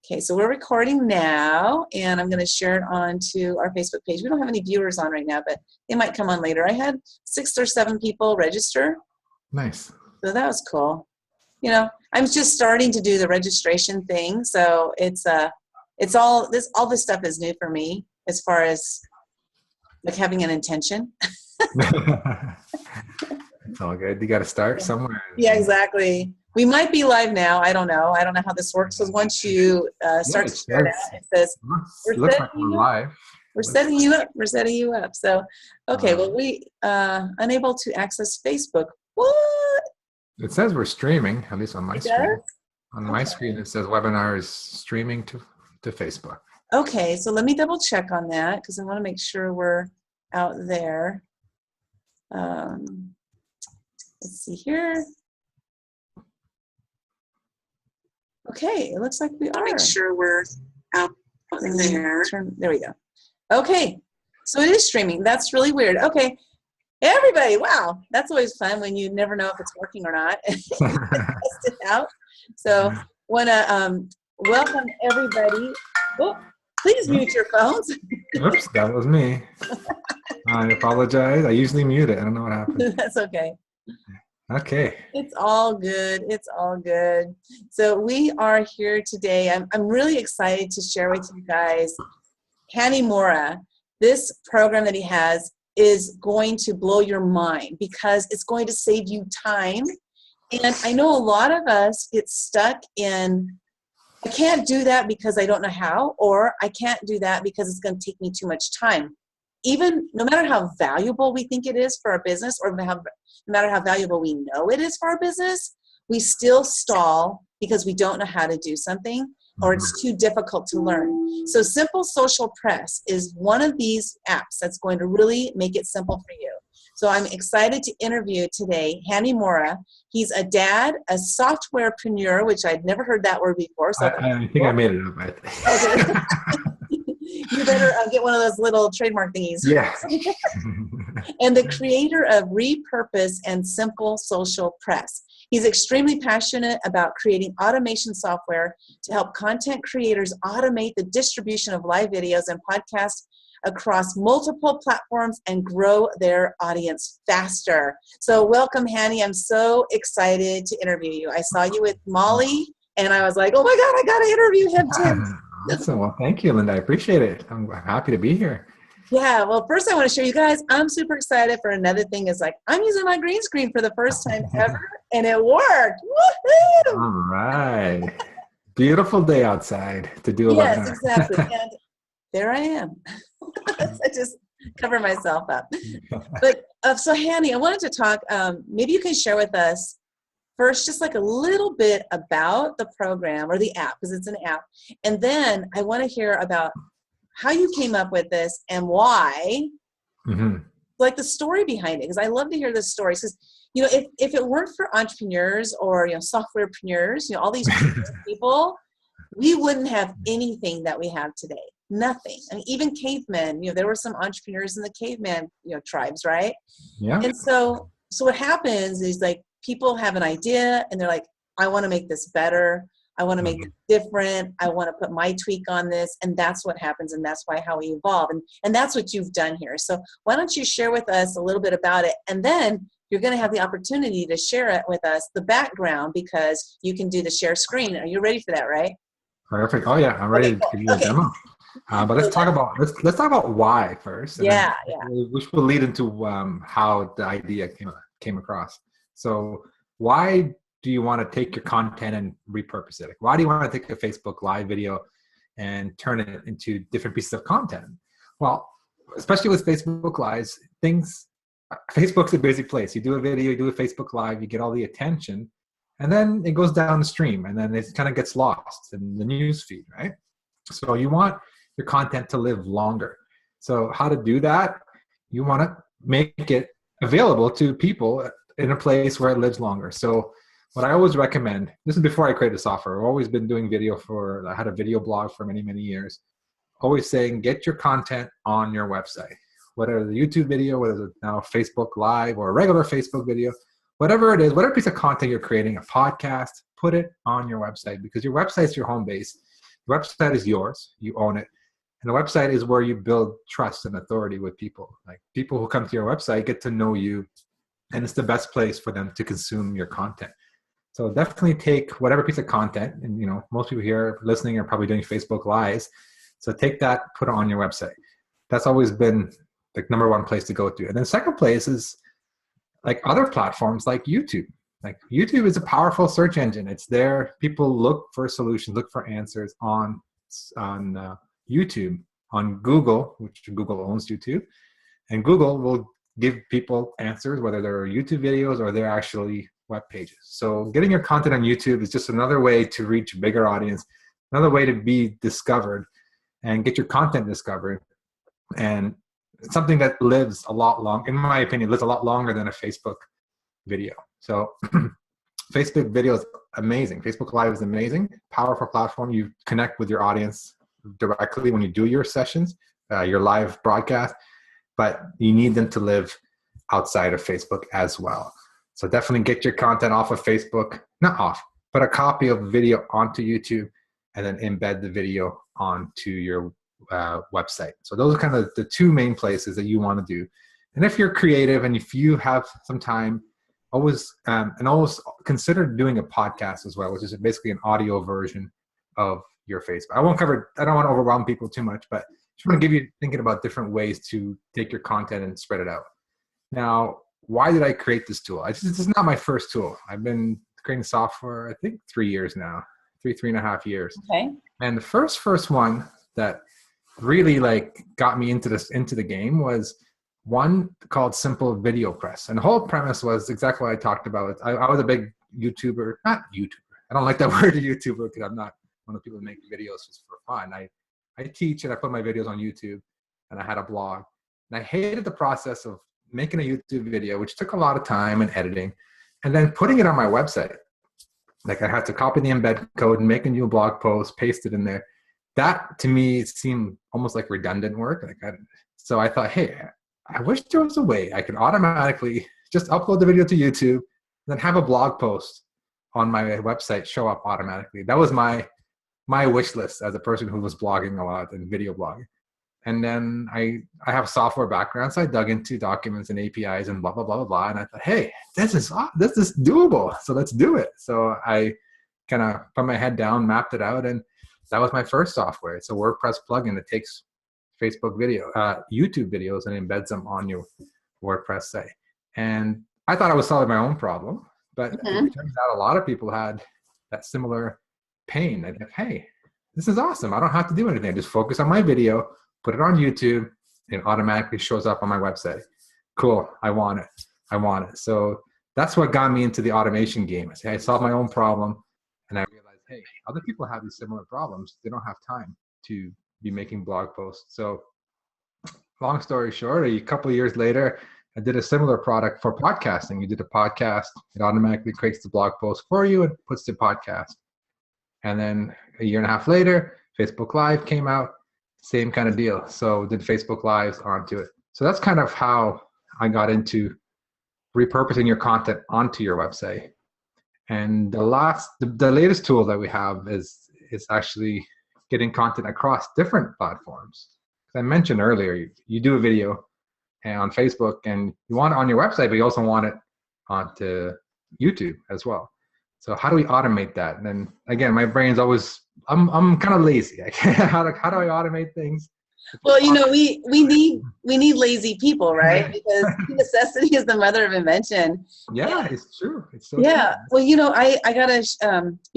Okay, so we're recording now, and I'm going to share it onto our Facebook page. We don't have any viewers on right now, but they might come on later. I had 6 or 7 people register. Nice. So that was cool. You know, I'm just starting to do the registration thing, so it's all this stuff is new for me as far as like having an intention. It's all good. You got to start somewhere. Yeah, exactly. We might be live now. I don't know. I don't know how this works. Because once you start to share it out, it says looks like we're live. We're setting you up. We're setting you up. So, okay. Well, we unable to access Facebook. What? It says we're streaming, at least on my screen. On my Okay. screen, it says webinar is streaming to Facebook. Okay, so let me double check on that because I want to make sure we're out there. Let's see here. Okay, it looks like we are. Make sure we're out there. There we go. Okay, so it is streaming. That's really weird. Okay, everybody, wow, that's always fun when you never know if it's working or not. Test it out. So, want to welcome everybody. Oh, please mute your phones. Oops, that was me. I apologize. I usually mute it. I don't know what happened. That's okay. Okay. It's all good. It's all good. So we are here today. I'm really excited to share with you guys Hani Mourra. This program that he has is going to blow your mind because it's going to save you time. And I know a lot of us get stuck in, I can't do that because I don't know how, or I can't do that because it's going to take me too much time. Even no matter how valuable we think it is for our business, or no matter how valuable we know it is for our business, we still stall because we don't know how to do something or it's too difficult to learn. So Simple Social Press is one of these apps that's going to really make it simple for you. So I'm excited to interview today Hani Mourra. He's a dad, a softwarepreneur, which I'd never heard that word before. So I think I made it up. Okay. You better get one of those little trademark thingies. Yeah. And the creator of Repurpose and Simple Social Press. He's extremely passionate about creating automation software to help content creators automate the distribution of live videos and podcasts across multiple platforms and grow their audience faster. So welcome, Hani. I'm so excited to interview you. I saw you with Molly, and I was like, oh my God, I got to interview him too. Awesome. Well, thank you, Linda. I appreciate it. I'm happy to be here. Yeah, well, first I want to show you guys, I'm super excited for another thing is like, I'm using my green screen for the first time ever, and it worked. Woohoo! All right. Beautiful day outside to do a webinar. Yes, exactly. And there I am. I just cover myself up. But so Hani, I wanted to talk, maybe you can share with us first just like a little bit about the program or the app, because it's an app. And then I want to hear about how you came up with this and why, like the story behind it, because I love to hear the stories. Because, you know, if it weren't for entrepreneurs or, you know, softwarepreneurs, you know, all these people, we wouldn't have anything that we have today. Nothing. I mean, even cavemen, you know, there were some entrepreneurs in the caveman, you know, tribes, right? Yeah. And so what happens is like people have an idea and they're like, I want to make this better. I want to make it different. I want to put my tweak on this. And that's what happens. And that's how we evolve. And that's what you've done here. So why don't you share with us a little bit about it? And then you're going to have the opportunity to share it with us, the background, because you can do the share screen. Are you ready for that, right? Perfect. Oh yeah, I'm ready to give you a demo. But let's talk about why first. Yeah. Which will lead into how the idea came across. So why do you want to take your content and repurpose it? Like, why do you want to take a Facebook live video and turn it into different pieces of content? Well, especially with Facebook Lives, Facebook's a busy place. You do a video, you do a Facebook Live, you get all the attention, and then it goes down the stream, and then it kind of gets lost in the news feed, right? So you want your content to live longer. So how to do that? You want to make it available to people in a place where it lives longer. So what I always recommend, this is before I created the software, I've always been doing I had a video blog for many, many years, always saying, get your content on your website. Whether the YouTube video, whether it's now Facebook Live or a regular Facebook video, whatever it is, whatever piece of content you're creating, a podcast, put it on your website, because your website's your home base. The website is yours. You own it. And the website is where you build trust and authority with people. Like people who come to your website get to know you, and it's the best place for them to consume your content. So definitely take whatever piece of content, and most people here listening are probably doing Facebook Lives. So take that, put it on your website. That's always been the number one place to go to. And then second place is like other platforms like YouTube. Like YouTube is a powerful search engine. It's there. People look for solutions, look for answers on YouTube, on Google, which Google owns YouTube. And Google will give people answers, whether they're YouTube videos or they're actually web pages. So getting your content on YouTube is just another way to reach a bigger audience, another way to be discovered and get your content discovered. And it's something that lives a lot long, in my opinion, lives a lot longer than a Facebook video. So Facebook video is amazing. Facebook Live is amazing, powerful platform. You connect with your audience directly when you do your sessions, your live broadcast, but you need them to live outside of Facebook as well. So definitely get your content off of Facebook, not off, but a copy of the video onto YouTube and then embed the video onto your website. So those are kind of the two main places that you want to do. And if you're creative and if you have some time, always consider doing a podcast as well, which is basically an audio version of your Facebook. I don't want to overwhelm people too much, but just want to give you thinking about different ways to take your content and spread it out. Now, why did I create this tool? This is not my first tool. I've been creating software, I think 3 years now, three and a half years. Okay. And the first one that really got me into the game was one called Simple Video Press. And the whole premise was exactly what I talked about. I was a big YouTuber, not YouTuber. I don't like that word YouTuber because I'm not one of the people who make videos just for fun. I teach and I put my videos on YouTube, and I had a blog. And I hated the process of making a YouTube video, which took a lot of time and editing, and then putting it on my website. Like I had to copy the embed code and make a new blog post, paste it in there. That to me seemed almost like redundant work. So I thought, hey, I wish there was a way I could automatically just upload the video to YouTube, then have a blog post on my website show up automatically. That was my wish list as a person who was blogging a lot and video blogging. And then I have a software background, so I dug into documents and APIs and blah, blah, blah, blah, blah. And I thought, hey, this is doable. So let's do it. So I kind of put my head down, mapped it out, and that was my first software. It's a WordPress plugin that takes Facebook video, YouTube videos, and embeds them on your WordPress site. And I thought I was solving my own problem, but it turns out a lot of people had that similar pain. They'd like, hey, this is awesome. I don't have to do anything. I just focus on my video, put it on YouTube, and it automatically shows up on my website. Cool. I want it. So that's what got me into the automation game. I solved my own problem, and I realized, hey, other people have these similar problems. They don't have time to be making blog posts. So long story short, a couple of years later, I did a similar product for podcasting. You did a podcast, it automatically creates the blog post for you and puts the podcast. And then a year and a half later, Facebook Live came out, same kind of deal. So did Facebook Lives onto it. So that's kind of how I got into repurposing your content onto your website. And the latest tool that we have is actually getting content across different platforms. As I mentioned earlier, you do a video on Facebook and you want it on your website, but you also want it onto YouTube as well. So how do we automate that? And then again, my brain's always, I'm kind of lazy. How do I automate things? Well, we need lazy people, right? Because necessity is the mother of invention. Yeah, it's true. It's so yeah. true. Well, I gotta,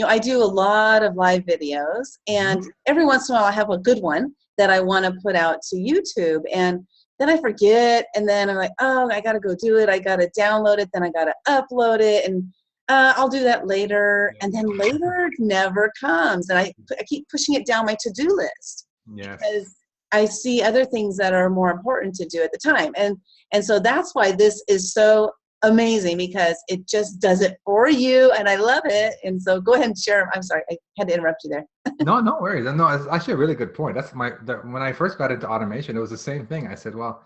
I do a lot of live videos, and every once in a while I have a good one that I want to put out to YouTube, and then I forget, and then I'm like, oh, I gotta go do it. I gotta download it, then I gotta upload it, and I'll do that later, and then later never comes, and I keep pushing it down my to-do list. Yeah. Because I see other things that are more important to do at the time. And so that's why this is so amazing, because it just does it for you, and I love it. And so go ahead and share. I'm sorry, I had to interrupt you there. No worries. No, it's actually a really good point. That's when I first got into automation, it was the same thing. I said, well,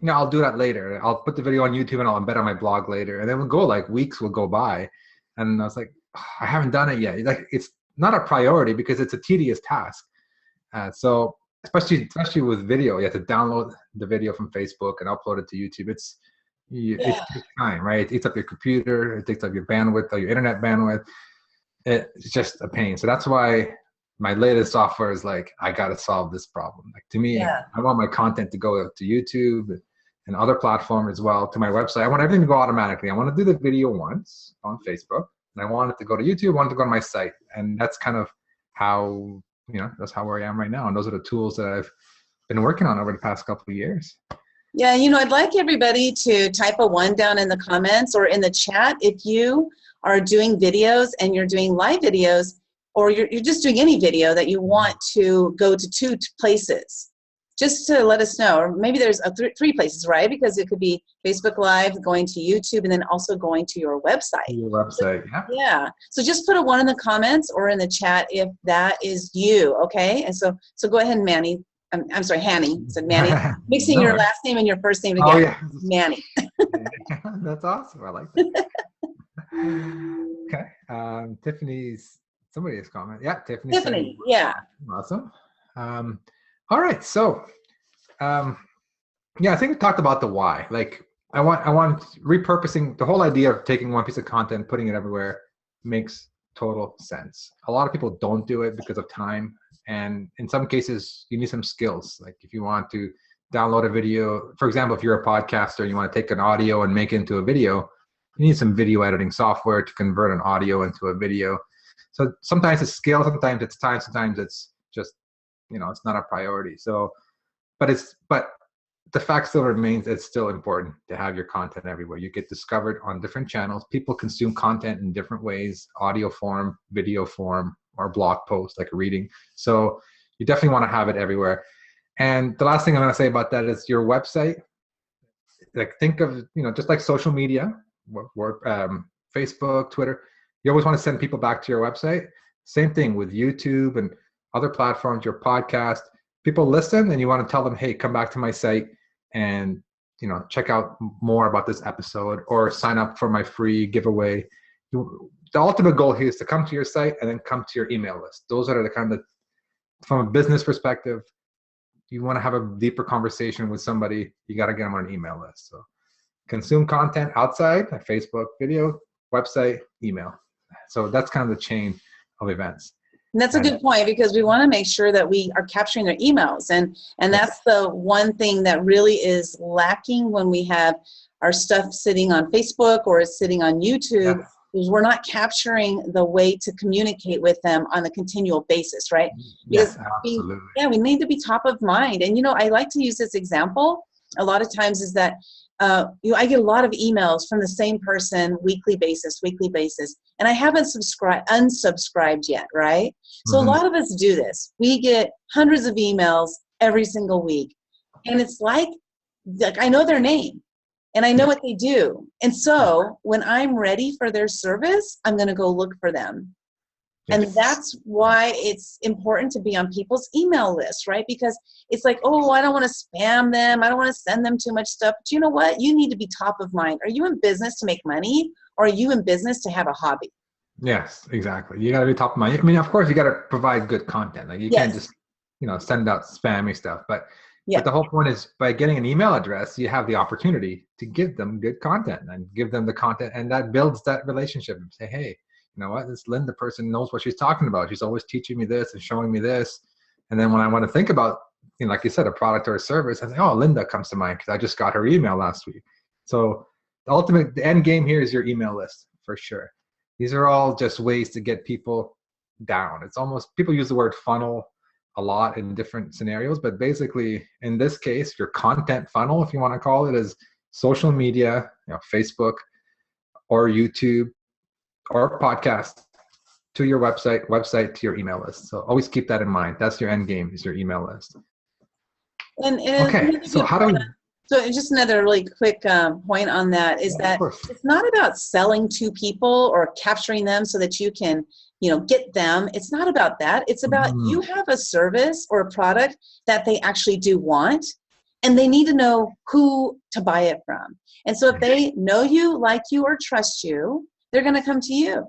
I'll do that later. I'll put the video on YouTube and I'll embed on my blog later. And then we'll go weeks will go by. And I was like, oh, I haven't done it yet. not a priority because it's a tedious task. So especially with video, you have to download the video from Facebook and upload it to YouTube. It takes time, right? It takes up your computer, it takes up your bandwidth, or your internet bandwidth. It's just a pain. So that's why my latest software is like, I got to solve this problem. Like, to me, I want my content to go to YouTube and other platforms as well, to my website. I want everything to go automatically. I want to do the video once on Facebook, and I want it to go to YouTube, I want it to go to my site. And that's kind of how, that's how where I am right now. And those are the tools that I've been working on over the past couple of years. Yeah, I'd like everybody to type a 1 down in the comments or in the chat if you are doing videos and you're doing live videos, or you're just doing any video that you want to go to 2 places, just to let us know. Or maybe there's 3 places, right? Because it could be Facebook Live, going to YouTube, and then also going to your website. Your website, yeah. So just put a 1 in the comments or in the chat if that is you, okay? And so go ahead, Manny. I'm sorry, Hani. I said Manny. Mixing your last name and your first name together. Oh, yeah. Manny. That's awesome. I like that. Okay. Somebody has comment. Yeah, Tiffany. Yeah. Awesome. All right. So, I think we talked about the why. Like, I want repurposing. The whole idea of taking one piece of content, putting it everywhere, makes total sense. A lot of people don't do it because of time. And in some cases, you need some skills. Like, if you want to download a video, for example, if you're a podcaster, you want to take an audio and make it into a video, you need some video editing software to convert an audio into a video. So sometimes it's skill, sometimes it's time, sometimes it's just, it's not a priority. So, but the fact still remains, it's still important to have your content everywhere. You get discovered on different channels. People consume content in different ways: audio form, video form, or blog post, like a reading. So you definitely want to have it everywhere. And the last thing I'm going to say about that is your website. Like, think of, just like social media, Facebook, Twitter, you always want to send people back to your website. Same thing with YouTube and other platforms, your podcast. People listen and you want to tell them, hey, come back to my site and, check out more about this episode, or sign up for my free giveaway. The ultimate goal here is to come to your site and then come to your email list. Those are the kind of, from a business perspective, you want to have a deeper conversation with somebody, you got to get them on an email list. So consume content outside, like Facebook, video, website, email. So that's kind of the chain of events. And that's a good point, because we want to make sure that we are capturing their emails. And that's the one thing that really is lacking when we have our stuff sitting on Facebook or is sitting on YouTube. Yeah. Is we're not capturing the way to communicate with them on a continual basis, right? Yes, absolutely. We need to be top of mind. And, I like to use this example a lot of times is that, I get a lot of emails from the same person weekly basis, and I haven't unsubscribed yet, right? So a lot of us do this. We get hundreds of emails every single week, and it's like I know their name. And I know what they do. And so when I'm ready for their service, I'm going to go look for them. Yes. And that's why it's important to be on people's email list, right? Because it's like, oh, I don't want to spam them. I don't want to send them too much stuff. But you know what? You need to be top of mind. Are you in business to make money, or are you in business to have a hobby? Yes, exactly. You got to be top of mind. I mean, of course, you got to provide good content. Like, you can't just, send out spammy stuff. But the whole point is, by getting an email address, you have the opportunity to give them good content and give them the content, and that builds that relationship. And say, hey, you know what? This Linda person knows what she's talking about. She's always teaching me this and showing me this. And then when I want to think about, like you said, a product or a service, I say, oh, Linda comes to mind because I just got her email last week. So the end game here is your email list, for sure. These are all just ways to get people down. It's almost, people use the word funnel a lot in different scenarios, but basically in this case, your content funnel, if you want to call it, is social media, Facebook or YouTube or podcast to your website to your email list. So always keep that in mind. That's your end game, is your email list. And okay, so how do we... So just another really quick point on that is that it's not about selling to people or capturing them so that you can, get them. It's not about that. It's about you have a service or a product that they actually do want, and they need to know who to buy it from. And so if they know you, like you, or trust you, they're going to come to you.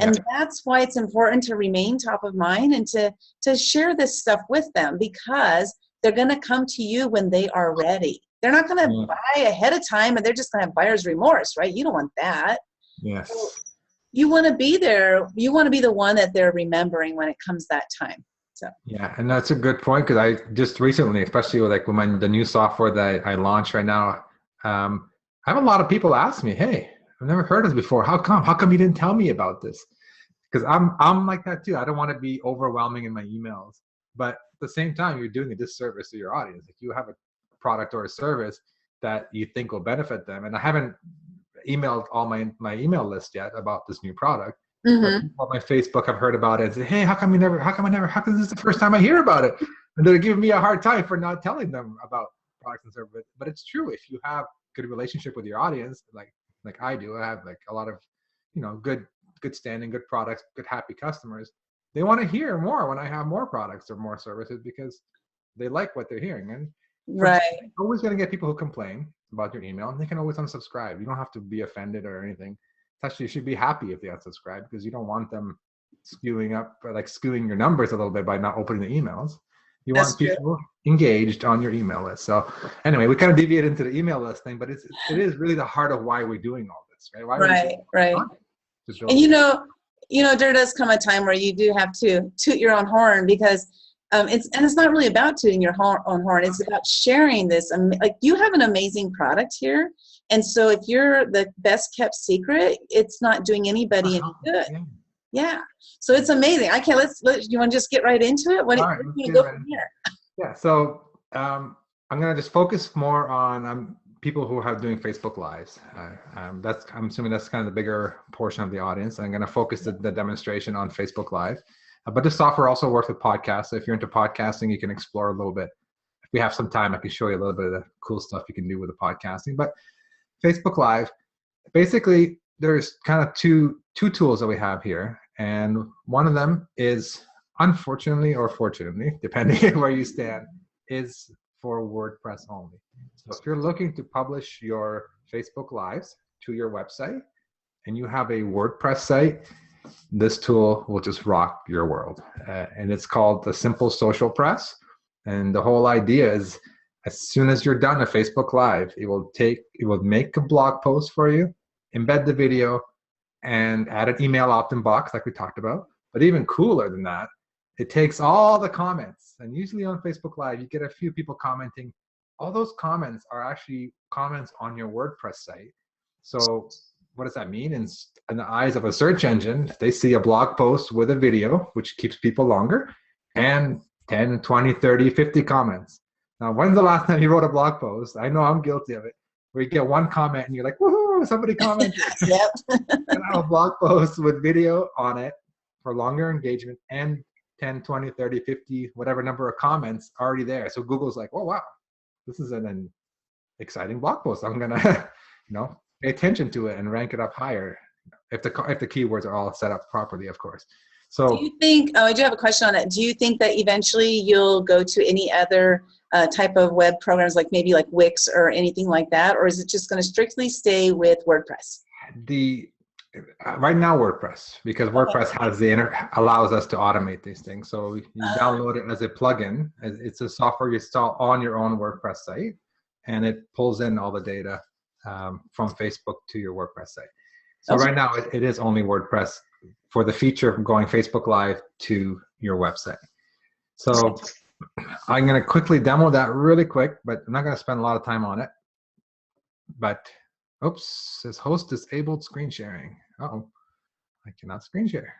And Yeah. that's why it's important to remain top of mind and to share this stuff with them, because they're going to come to you when they are ready. They're not going to buy ahead of time and they're just going to have buyer's remorse, right? You don't want that. Yes. So you want to be there. You want to be the one that they're remembering when it comes that time. So Yeah, and that's a good point, because I just recently, especially with like when the new software that I launched right now, I have a lot of people ask me, "Hey, I've never heard of this before. How come? How come you didn't tell me about this?" Because I'm like that too. I don't want to be overwhelming in my emails, but at the same time, you're doing a disservice to your audience. If you have a product or a service that you think will benefit them, and I haven't emailed all my email list yet about this new product, but people on my Facebook have heard about it and say, "Hey, how come this is the first time I hear about it?" And they're giving me a hard time for not telling them about products and services. But it's true. If you have good relationship with your audience, like I do, I have like a lot of, good standing, good products, good happy customers. They want to hear more when I have more products or more services, because they like what they're hearing. And right. you're always going to get people who complain about your email, and they can always unsubscribe. You don't have to be offended or anything. Actually, you should be happy if they unsubscribe, because you don't want them skewing your numbers a little bit by not opening the emails. You That's want people engaged on your email list. So anyway, we kind of deviated into the email list thing, but it is really the heart of why we're doing all this, right? Right. And there does come a time where you do have to toot your own horn, because it's not really about tooting your own horn. It's about sharing this. Like, you have an amazing product here, and so if you're the best kept secret, it's not doing anybody any good. Yeah. So it's amazing. I can't. You want to just get right into it? What are you going to go from here? Yeah. So I'm going to just focus more on people who are doing Facebook Lives. I'm assuming that's kind of the bigger portion of the audience. I'm going to focus the demonstration on Facebook Live. But this software also works with podcasts. So if you're into podcasting, you can explore a little bit. If we have some time, I can show you a little bit of the cool stuff you can do with the podcasting. But Facebook Live, basically, there's kind of two tools that we have here. And one of them is, unfortunately or fortunately, depending on where you stand, is for WordPress only. So if you're looking to publish your Facebook Lives to your website and you have a WordPress site, this tool will just rock your world. And it's called the Simple Social Press. And the whole idea is, as soon as you're done a Facebook Live, it will make a blog post for you, embed the video, and add an email opt-in box like we talked about. But even cooler than that, it takes all the comments. And usually on Facebook Live, you get a few people commenting. All those comments are actually comments on your WordPress site. So what does that mean? In the eyes of a search engine, they see a blog post with a video, which keeps people longer, and 10, 20, 30, 50 comments. Now, when's the last time you wrote a blog post? I know I'm guilty of it, where you get one comment and you're like, woohoo, somebody commented. Yep. And I have a blog post with video on it for longer engagement, and 10, 20, 30, 50, whatever number of comments already there. So Google's like, oh, wow, this is an exciting blog post. I'm going to, pay attention to it and rank it up higher if the keywords are all set up properly, of course. So do you think, I do have a question on that. Do you think that eventually you'll go to any other type of web programs, like maybe like Wix or anything like that? Or is it just going to strictly stay with WordPress? Right now, WordPress, because WordPress has allows us to automate these things. So you download it as a plugin. It's a software you install on your own WordPress site, and it pulls in all the data from Facebook to your WordPress site. So right now, it is only WordPress for the feature of going Facebook Live to your website. So I'm going to quickly demo that really quick, but I'm not going to spend a lot of time on it. But oops, says host disabled screen sharing. Uh-oh, I cannot screen share.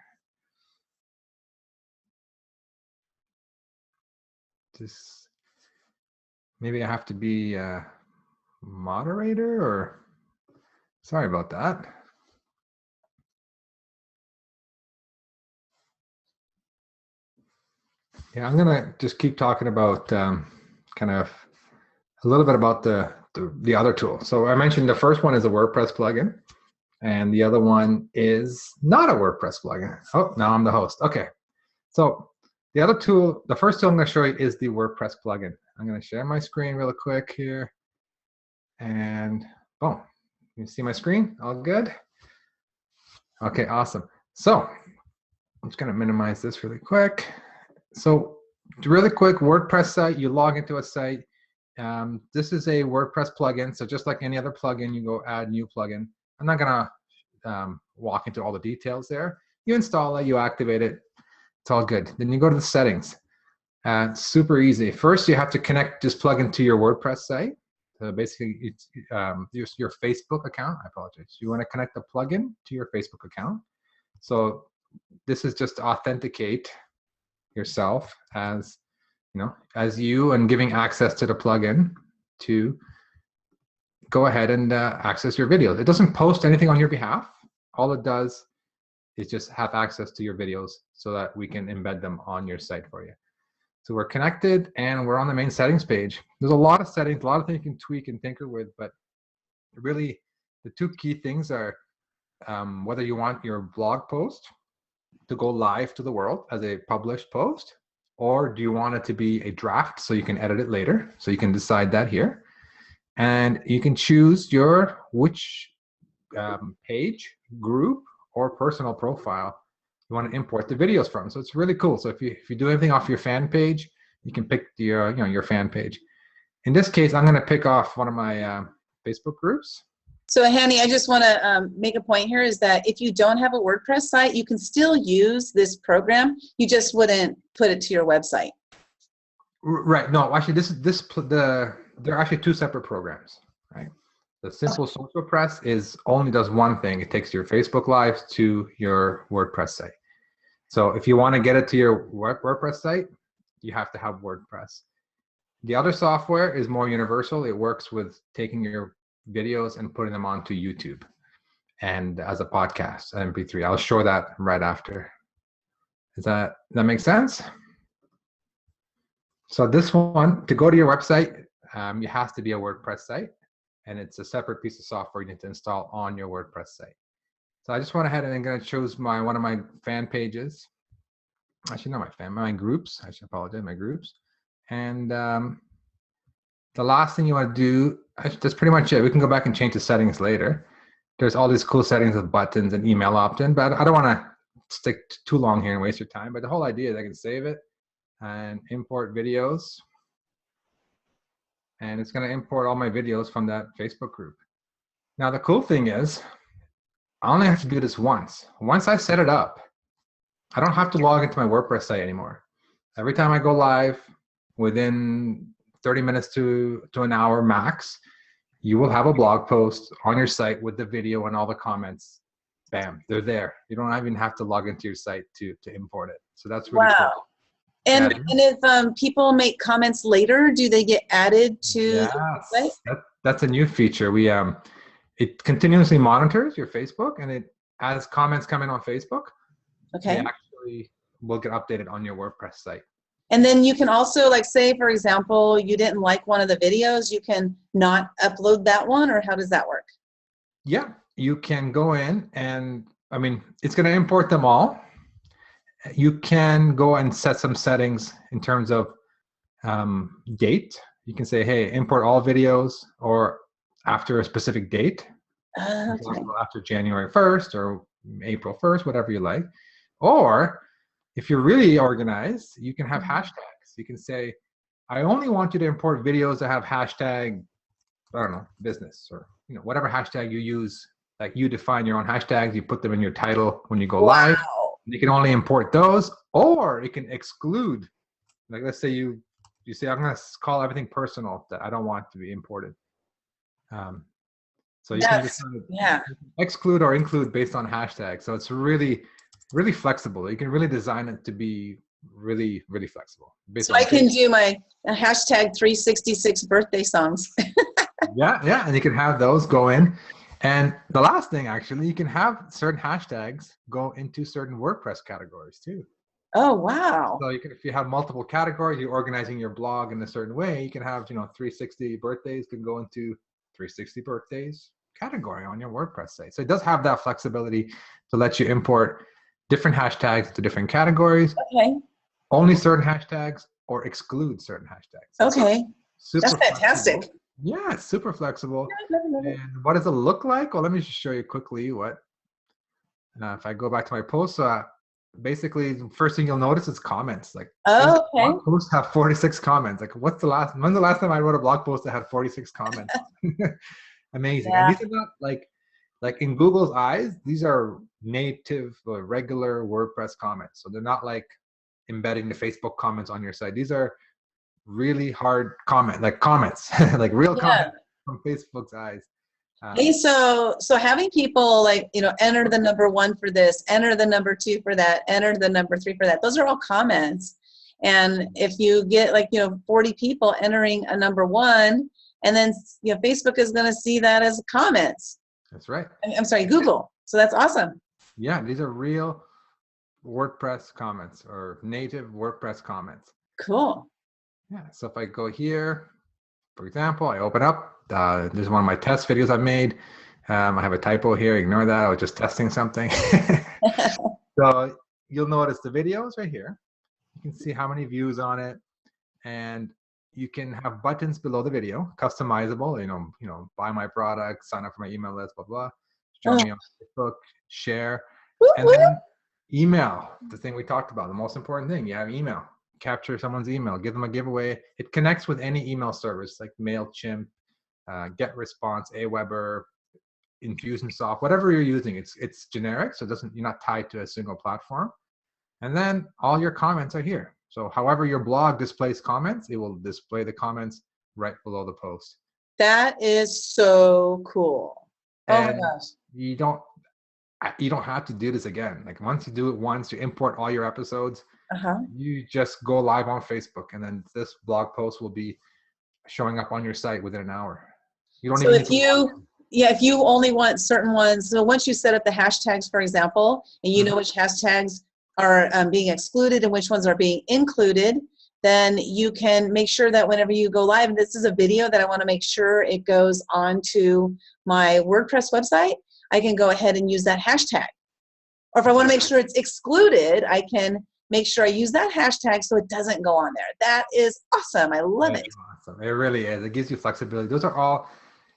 Just maybe I have to be a moderator, or sorry about that. Yeah, I'm gonna just keep talking about kind of a little bit about the other tool. So I mentioned the first one is a WordPress plugin, and the other one is not a WordPress plugin. Oh, now I'm the host. Okay, so the other tool, the first tool I'm going to show you is the WordPress plugin. I'm going to share my screen real quick here, and boom, you see my screen? All good? Okay, awesome. So I'm just going to minimize this really quick. So really quick, WordPress site, you log into a site. This is a WordPress plugin. So just like any other plugin, you go add new plugin. I'm not going to walk into all the details there. You install it, you activate it. It's all good. Then you go to the settings. Super easy. First, you have to connect this plugin to your WordPress site. So basically, it's your Facebook account. I apologize. You want to connect the plugin to your Facebook account. So this is just to authenticate yourself as you and giving access to the plugin to go ahead and access your videos. It doesn't post anything on your behalf. All it does is just have access to your videos so that we can embed them on your site for you. So we're connected and we're on the main settings page. There's a lot of settings, a lot of things you can tweak and tinker with, but really the two key things are whether you want your blog post to go live to the world as a published post, or do you want it to be a draft so you can edit it later? So you can decide that here. And you can choose which page, group, or personal profile you want to import the videos from. So it's really cool. So if you do anything off your fan page, you can pick your fan page. In this case, I'm going to pick off one of my Facebook groups. So Hani, I just want to make a point here is that if you don't have a WordPress site, you can still use this program. You just wouldn't put it to your website. Right. No, actually, there are actually two separate programs, right? The Simple Social Press only does one thing. It takes your Facebook Live to your WordPress site. So if you want to get it to your WordPress site, you have to have WordPress. The other software is more universal. It works with taking your videos and putting them onto YouTube and as a podcast, MP3. I'll show that right after. Does that make sense? So this one, to go to your website, it has to be a WordPress site, and it's a separate piece of software you need to install on your WordPress site. So I just went ahead and I'm going to choose one of my fan pages. Actually, not my groups. I should apologize, my groups. And the last thing you want to do, that's pretty much it. We can go back and change the settings later. There's all these cool settings with buttons and email opt-in, but I don't want to stick too long here and waste your time. But the whole idea is I can save it and import videos. And it's going to import all my videos from that Facebook group. Now, the cool thing is I only have to do this once. Once I set it up, I don't have to log into my WordPress site anymore. Every time I go live, within 30 minutes to an hour max, you will have a blog post on your site with the video and all the comments. Bam, they're there. You don't even have to log into your site to import it. So that's really cool. And if people make comments later, do they get added to the site? That's a new feature. It continuously monitors your Facebook, and as comments come in on Facebook, they actually will get updated on your WordPress site. And then you can also, like, say, for example, you didn't like one of the videos, you can not upload that one, or how does that work? Yeah, you can go in and, it's going to import them all. You can go and set some settings in terms of date. You can say, hey, import all videos or after a specific date. After January 1st or April 1st, whatever you like. Or if you're really organized, you can have hashtags. You can say, I only want you to import videos that have hashtag, I don't know, business, or whatever hashtag you use. Like, you define your own hashtags, you put them in your title when you go live. You can only import those, or it can exclude. Like, let's say you say, I'm going to call everything personal that I don't want to be imported. So you can just exclude or include based on hashtags. So it's really, really flexible. You can really design it to be really, really flexible. So I can do my hashtag 366 birthday songs. yeah, and you can have those go in. And the last thing, actually, you can have certain hashtags go into certain WordPress categories too. Oh, wow. So if you have multiple categories, you're organizing your blog in a certain way, you can have, 360 birthdays can go into 360 birthdays category on your WordPress site. So it does have that flexibility to let you import different hashtags to different categories. Okay. Only certain hashtags, or exclude certain hashtags. Okay. That's fantastic. Flexible. Yeah, it's super flexible. And what does it look like? Well, let me just show you quickly what If I go back to my posts, basically the first thing you'll notice is comments. Like, this Oh, okay. blog post have 46 comments. Like, when's the last time I wrote a blog post that had 46 comments? Amazing. And Yeah. these are not like in Google's eyes, these are native or regular WordPress comments. So they're not like embedding the Facebook comments on your site. These are really hard comments, like real Yeah. comments from Facebook's eyes. Hey, so having people like, enter the number 1 for this, enter the number 2 for that, enter the number 3 for that. Those are all comments. And if you get 40 people entering a number 1, and then Facebook is going to see that as comments. That's right. I'm sorry, Google. So that's awesome. Yeah, these are real WordPress comments or native WordPress comments. Cool. Yeah, so if I go here, for example, I open up, this is one of my test videos I've made. I have a typo here, ignore that, I was just testing something. So you'll notice the video is right here. You can see how many views on it, and you can have buttons below the video, customizable, buy my product, sign up for my email list, blah, blah. Join me on Facebook, share, and then email, the thing we talked about, the most important thing. You have email. Capture someone's email, give them a giveaway. It connects with any email service like MailChimp, GetResponse, Aweber, Infusionsoft, whatever you're using. It's generic, so you're not tied to a single platform. And then all your comments are here. So however your blog displays comments, it will display the comments right below the post. That is so cool. And oh my gosh. You don't have to do this again. Like, once you do it once, you import all your episodes. You just go live on Facebook, and then this blog post will be showing up on your site within an hour. You don't even if you only want certain ones, so once you set up the hashtags, for example, and you know which hashtags are being excluded and which ones are being included, then you can make sure that whenever you go live, and this is a video that I want to make sure it goes onto my WordPress website, I can go ahead and use that hashtag. Or if I want to make sure it's excluded, I can make sure I use that hashtag so it doesn't go on there. That is awesome. I love it. Awesome. It really is. It gives you flexibility. Those are all,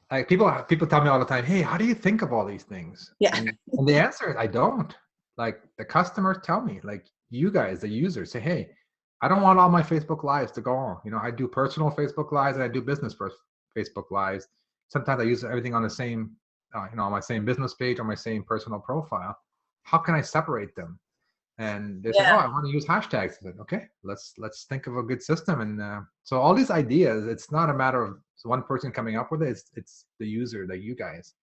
like, people tell me all the time, hey, how do you think of all these things? Yeah. And the answer is, I don't. Like, the customers tell me, like, you guys, the users, say, hey, I don't want all my Facebook Lives to go on. I do personal Facebook Lives and I do business Facebook Lives. Sometimes I use everything on the same, on my same business page or my same personal profile. How can I separate them? And they say, oh, I want to use hashtags. I said, okay, let's think of a good system. And so all these ideas, it's not a matter of one person coming up with it. It's the user, like you guys,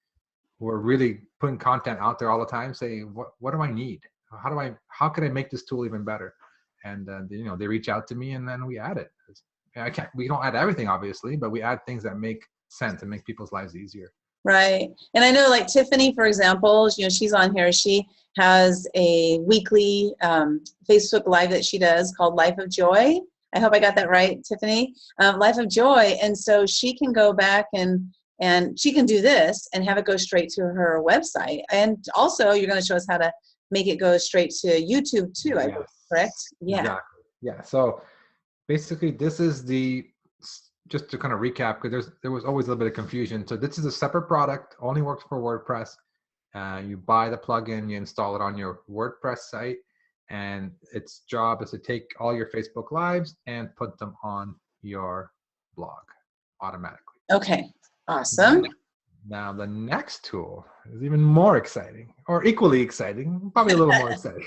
who are really putting content out there all the time, saying, what do I need? How can I make this tool even better? And they reach out to me, and then we add it. We don't add everything, obviously, but we add things that make sense and make people's lives easier. Right. And I know, like Tiffany, for example, she's on here. She has a weekly Facebook Live that she does called Life of Joy. I hope I got that right, Tiffany. Life of Joy. And so she can go back and she can do this and have it go straight to her website. And also, you're going to show us how to make it go straight to YouTube too, I believe, correct? Yeah. Exactly. Yeah. So basically, this is just to kind of recap, because there was always a little bit of confusion. So this is a separate product, only works for WordPress. You buy the plugin, you install it on your WordPress site, and its job is to take all your Facebook Lives and put them on your blog automatically. Okay, awesome. Now the next tool is even more exciting, or equally exciting, probably a little more exciting.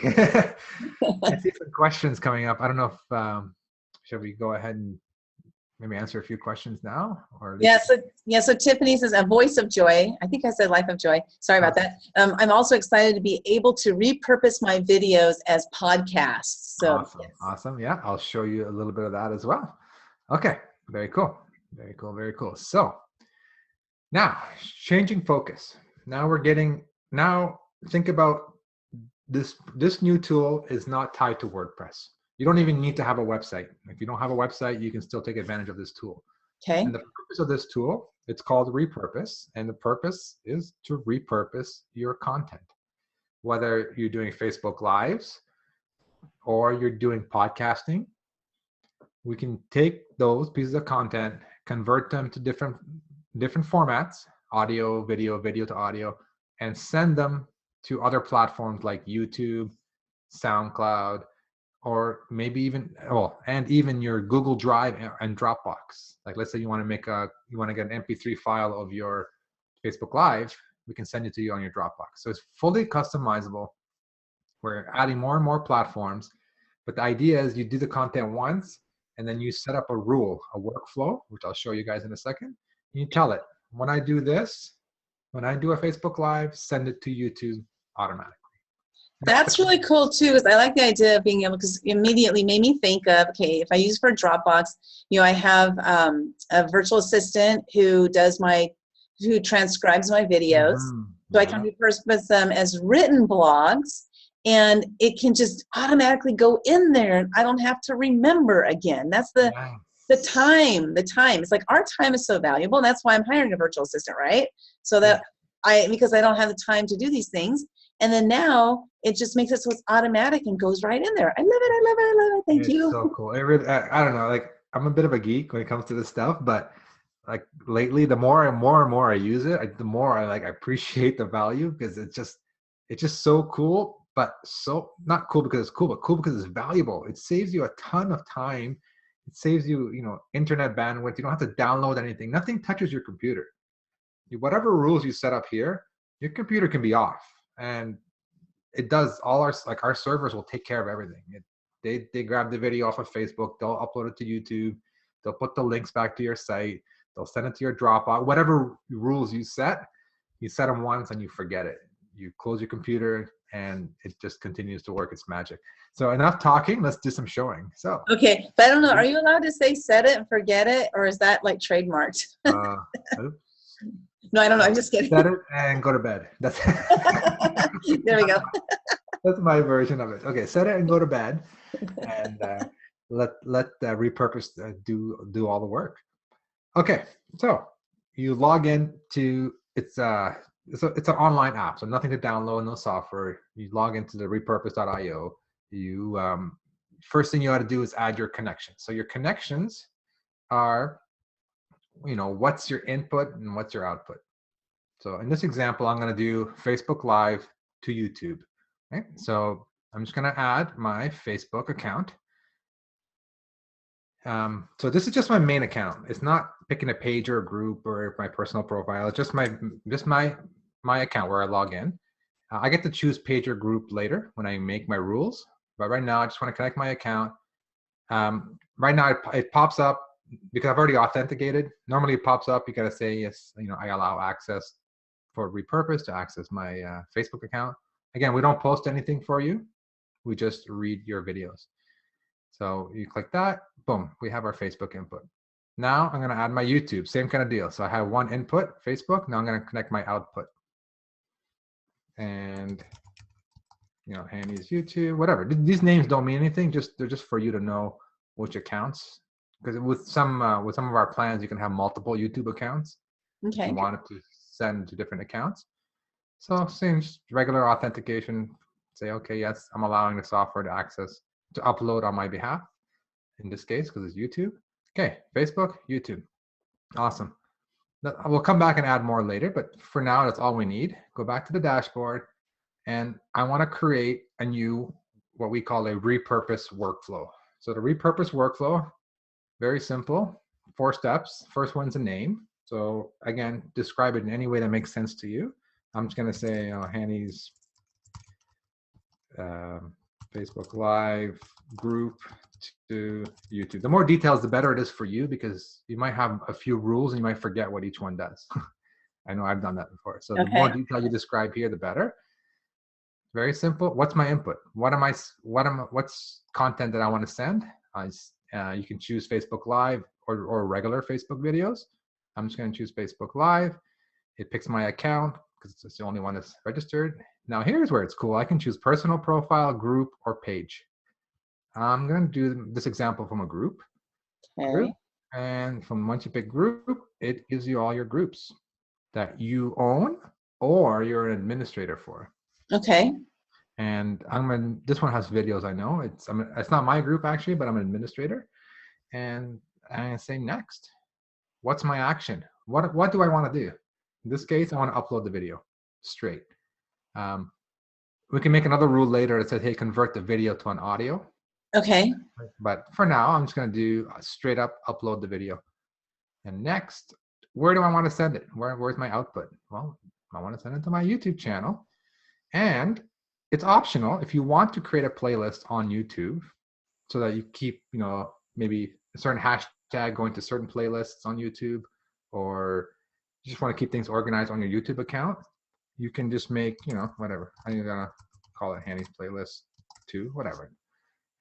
I see some questions coming up. I don't know if shall we go ahead and maybe answer a few questions now? So Tiffany says, a voice of joy. I think I said life of joy. Sorry about that. I'm also excited to be able to repurpose my videos as podcasts. So awesome. Awesome. Yeah, I'll show you a little bit of that as well. Okay, very cool. Very cool, very cool. So now, changing focus. Now think about this new tool is not tied to WordPress. You don't even need to have a website. If you don't have a website, you can still take advantage of this tool. Okay. And the purpose of this tool, it's called Repurpose, and the purpose is to repurpose your content. Whether you're doing Facebook Lives or you're doing podcasting, we can take those pieces of content, convert them to different formats, audio, video to audio, and send them to other platforms like YouTube, SoundCloud, or maybe even and even your Google Drive and Dropbox. Like let's say you want to get an MP3 file of your Facebook Live, we can send it to you on your Dropbox. So it's fully customizable. We're adding more and more platforms, but the idea is you do the content once and then you set up a rule, a workflow, which I'll show you guys in a second. You tell it, when I do this, when I do a Facebook Live, send it to YouTube automatically. That's really cool too, because I like the idea of being able, because immediately made me think of, okay, if I use for Dropbox, I have a virtual assistant who transcribes my videos. So I can repurpose them as written blogs, and it can just automatically go in there, and I don't have to remember again. That's the time. It's like our time is so valuable, and that's why I'm hiring a virtual assistant, right? So that because I don't have the time to do these things. And then now it just makes it so it's automatic and goes right in there. I love it. Thank you. It's so cool. I don't know, like I'm a bit of a geek when it comes to this stuff, but like lately, the more and more I use it, the more I appreciate the value, because it's just so cool, but so not cool because it's cool, but cool because it's valuable. It saves you a ton of time. It saves you, internet bandwidth. You don't have to download anything. Nothing touches your computer. Whatever rules you set up here, your computer can be off. And it does all our servers will take care of everything. They grab the video off of Facebook, they'll upload it to YouTube, they'll put the links back to your site, they'll send it to your Dropbox. Whatever rules you set them once and you forget it. You close your computer and it just continues to work its magic. So enough talking, let's do some showing. So okay, but I don't know, are you allowed to say set it and forget it, or is that like trademarked? No, I don't know. I'm just kidding. Set it and go to bed. That's there we go. That's my version of it. Okay, set it and go to bed, and let repurpose do all the work. Okay, so you log in to it's an online app, so nothing to download, no software. You log into the repurpose.io. You first thing you got to do is add your connections. So your connections are, what's your input and what's your output. So in this example, I'm going to do Facebook Live to YouTube. Okay, so I'm just going to add my Facebook account. So this is just my main account. It's not picking a page or a group or my personal profile. It's just my account where I log in. I get to choose page or group later when I make my rules. But right now, I just want to connect my account. Right now, it pops up because I've already authenticated. Normally, it pops up. You got to say yes. I allow access for Repurpose to access my Facebook account. Again, we don't post anything for you. We just read your videos. So you click that, boom, we have our Facebook input. Now I'm going to add my YouTube, same kind of deal. So I have one input, Facebook. Now I'm going to connect my output. And, Hani's YouTube, whatever. These names don't mean anything. They're just for you to know which accounts. Because with some of our plans, you can have multiple YouTube accounts. Okay. You want it to send to different accounts. So same regular authentication. Say, okay, yes, I'm allowing the software to upload on my behalf. In this case, because it's YouTube. Okay, Facebook, YouTube. Awesome. We'll come back and add more later, but for now, that's all we need. Go back to the dashboard, and I want to create a new, what we call a repurpose workflow. So the repurpose workflow, very simple, 4 steps. First one's a name. So again, describe it in any way that makes sense to you. I'm just going to say, Hani's Facebook Live group to YouTube. The more details, the better it is for you, because you might have a few rules and you might forget what each one does. I know I've done that before. So the more detail you describe here, the better. Very simple. What's my input? What's content that I want to send? You can choose Facebook Live or regular Facebook videos. I'm just going to choose Facebook Live. It picks my account because it's the only one that's registered. Now here's where it's cool. I can choose personal profile, group, or page. I'm going to do this example from a group. Okay. And once you pick group, it gives you all your groups that you own or you're an administrator for. Okay. And this one has videos, I know. It's not my group actually, but I'm an administrator. And I'm going to say next. What's my action? What do I want to do? In this case, I want to upload the video straight. we can make another rule later that says, hey, convert the video to an audio. Okay. But for now, I'm just going to do straight up upload the video. And next, where do I want to send it? Where's my output? Well, I want to send it to my YouTube channel. And it's optional if you want to create a playlist on YouTube so that you keep, maybe a certain hashtag going to certain playlists on YouTube, or you just want to keep things organized on your YouTube account. You can just make, whatever. I'm going to call it Hani's Playlist 2, whatever.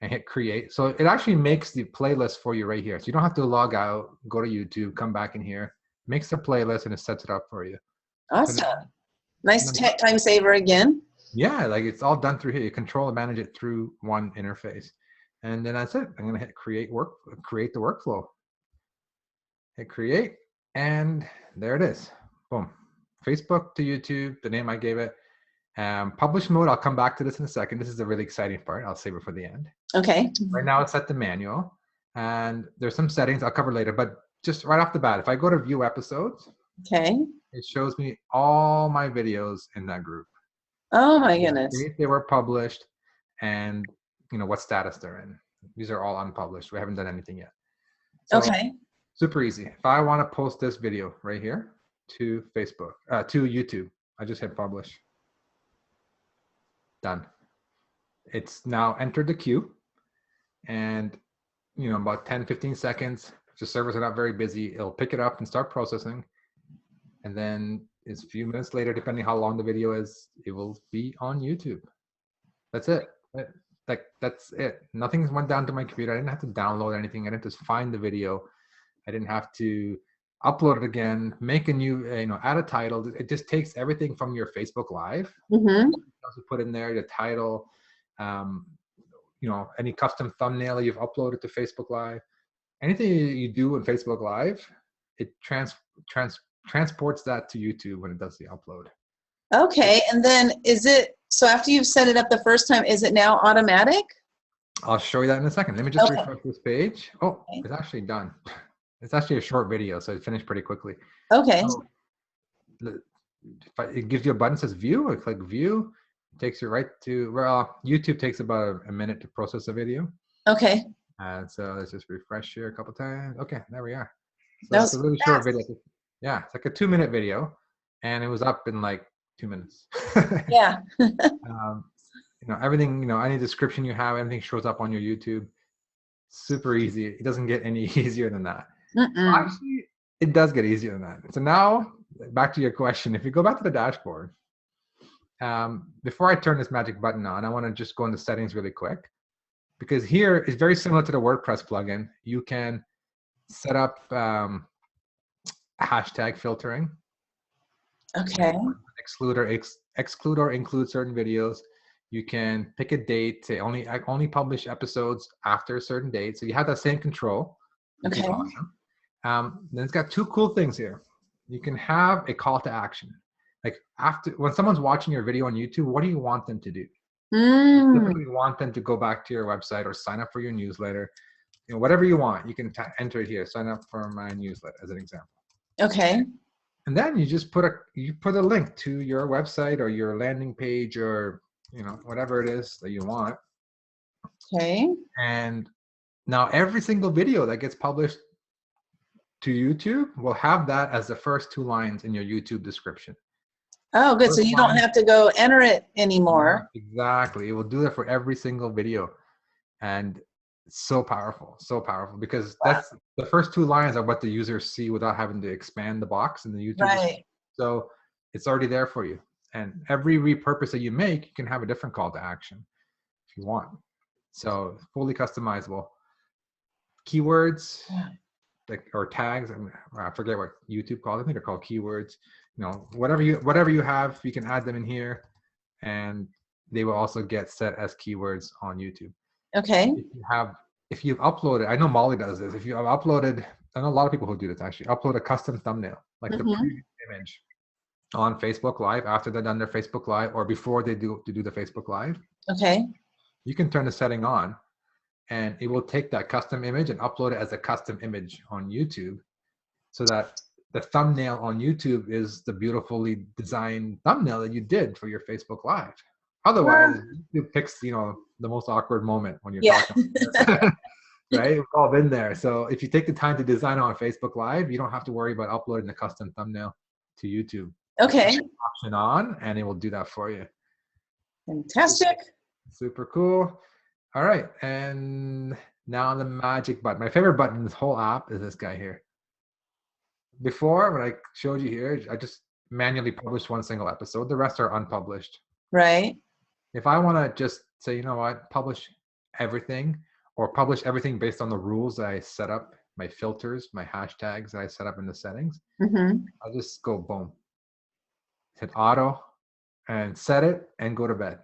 And hit create. So it actually makes the playlist for you right here. So you don't have to log out, go to YouTube, come back in here, makes the playlist, and it sets it up for you. Awesome. So nice time saver again. Yeah, like it's all done through here. You control and manage it through one interface. And then that's it. I'm going to hit create the workflow. Hit create, and there it is. Boom. Facebook to YouTube, the name I gave it. Publish mode, I'll come back to this in a second. This is the really exciting part. I'll save it for the end. Okay. Right now it's set to manual, and there's some settings I'll cover later, but just right off the bat, if I go to view episodes, okay, it shows me all my videos in that group. Oh my goodness. They were published, and what status they're in. These are all unpublished. We haven't done anything yet. So, okay. Super easy. If I want to post this video right here to Facebook, to YouTube, I just hit publish. Done. It's now entered the queue, and about 10-15 seconds, if the servers are not very busy, it'll pick it up and start processing, and then it's a few minutes later, depending how long the video is, it will be on YouTube. That's it. That's it. Nothing went down to my computer. I didn't have to download anything. I didn't just find the video. I didn't have to upload it again, make a new, add a title. It just takes everything from your Facebook Live. Mm-hmm. Also put in there the title, any custom thumbnail you've uploaded to Facebook Live. Anything you do in Facebook Live, it transports that to YouTube when it does the upload. Okay, and then so after you've set it up the first time, is it now automatic? I'll show you that in a second. Let me just Okay. refresh this page. Oh, okay. It's actually done. It's actually a short video, so it finished pretty quickly. Okay. So, it gives you a button that says view. I click view. It takes you right to YouTube takes about a minute to process a video. Okay. So let's just refresh here a couple times. Okay, there we are. So That it's a really short video. Yeah, it's like a 2-minute video, and it was up in like 2 minutes. Yeah. Everything, any description you have, everything shows up on your YouTube. Super easy. It doesn't get any easier than that. Actually, it does get easier than that. So now, back to your question. If you go back to the dashboard, before I turn this magic button on, I want to just go into settings really quick, because here is very similar to the WordPress plugin. You can set up hashtag filtering. Okay. Exclude or include certain videos. You can pick a date to only publish episodes after a certain date. So you have that same control. Okay. Awesome. Then it's got two cool things here. You can have a call to action. Like when someone's watching your video on YouTube, what do you want them to do? You typically want them to go back to your website or sign up for your newsletter. Whatever you want, you can enter it here. Sign up for my newsletter as an example. Okay. And then you just put a link to your website or your landing page, or whatever it is that you want. Okay. And now every single video that gets published to YouTube will have that as the first 2 lines in your YouTube description. Oh, good. So you don't have to go enter it anymore. Exactly. It will do that for every single video. And it's so powerful, because that's the first 2 lines are what the users see without having to expand the box in the YouTube. Right. So it's already there for you. And every repurpose that you make, you can have a different call to action if you want. So fully customizable. Keywords, or tags, I forget what YouTube calls. I think they're called keywords. Whatever you have, you can add them in here, and they will also get set as keywords on YouTube. Okay. If you've uploaded, I know Molly does this. If you have uploaded, I know a lot of people who do this actually, upload a custom thumbnail, like the previous image on Facebook Live after they're done their Facebook Live or before they do the Facebook Live. Okay. You can turn the setting on, and it will take that custom image and upload it as a custom image on YouTube, so that the thumbnail on YouTube is the beautifully designed thumbnail that you did for your Facebook Live. Otherwise, YouTube picks, you know, the most awkward moment when you're Yeah. talking. Right? We've all been there. So if you take the time to design on Facebook Live, you don't have to worry about uploading the custom thumbnail to YouTube. Okay. Option on, and it will do that for you. Fantastic. Super cool. All right, and now the magic button. My favorite button in this whole app is this guy here. Before, when I showed you here, I just manually published one single episode. The rest are unpublished. Right. If I want to just say, you know what, publish everything, or publish everything based on the rules that I set up, my filters, my hashtags that I set up in the settings, I'll just go boom, hit auto, and set it, and go to bed.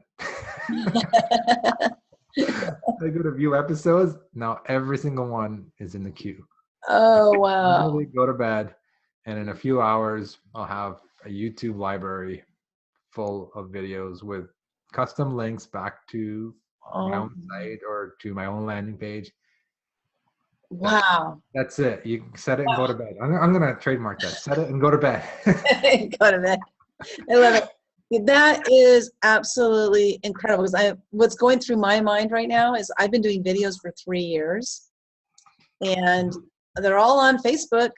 I go to view episodes. Now every single one is in the queue. Oh, wow. Really go to bed, and in a few hours, I'll have a YouTube library full of videos with custom links back to my own site or to my own landing page. Wow. That's it. You set it and go to bed. I'm going to trademark that. Set it and go to bed. Go to bed. I love it. That is absolutely incredible, because what's going through my mind right now is I've been doing videos for 3 years, and they're all on Facebook.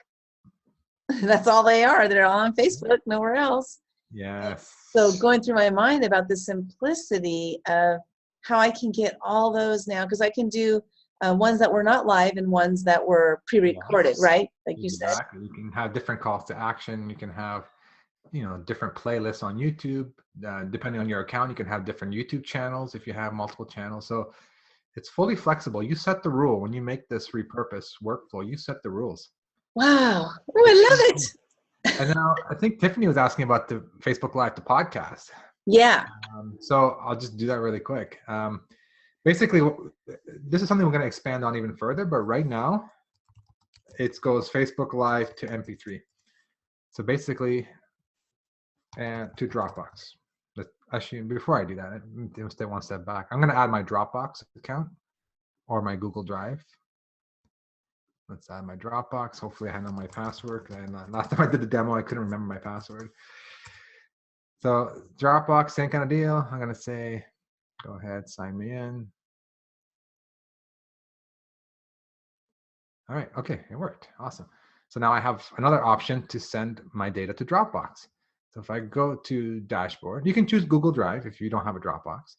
That's all they are. They're all on Facebook, nowhere else. Yes. So going through my mind about the simplicity of how I can get all those now, because I can do ones that were not live and ones that were pre-recorded, right? Like you said. Exactly. You can have different calls to action. You can have, you know, different playlists on YouTube. Depending on your account, you can have different YouTube channels if you have multiple channels. So it's fully flexible. You set the rule when you make this repurpose workflow. You set the rules. Wow. Oh, I love it. And now I think Tiffany was asking about the Facebook Live to podcast. Yeah. So I'll just do that really quick. Basically, this is something we're going to expand on even further, but right now it goes Facebook Live to MP3. So basically, and to Dropbox. Actually, before I do that, let's stay one step back. I'm going to add my Dropbox account or my Google Drive. Let's add my Dropbox. Hopefully I know my password. And last time I did the demo, I couldn't remember my password. So Dropbox, same kind of deal. I'm going to say, go ahead, sign me in. All right, okay, it worked. Awesome. So now I have another option to send my data to Dropbox. So if I go to dashboard, you can choose Google Drive if you don't have a Dropbox.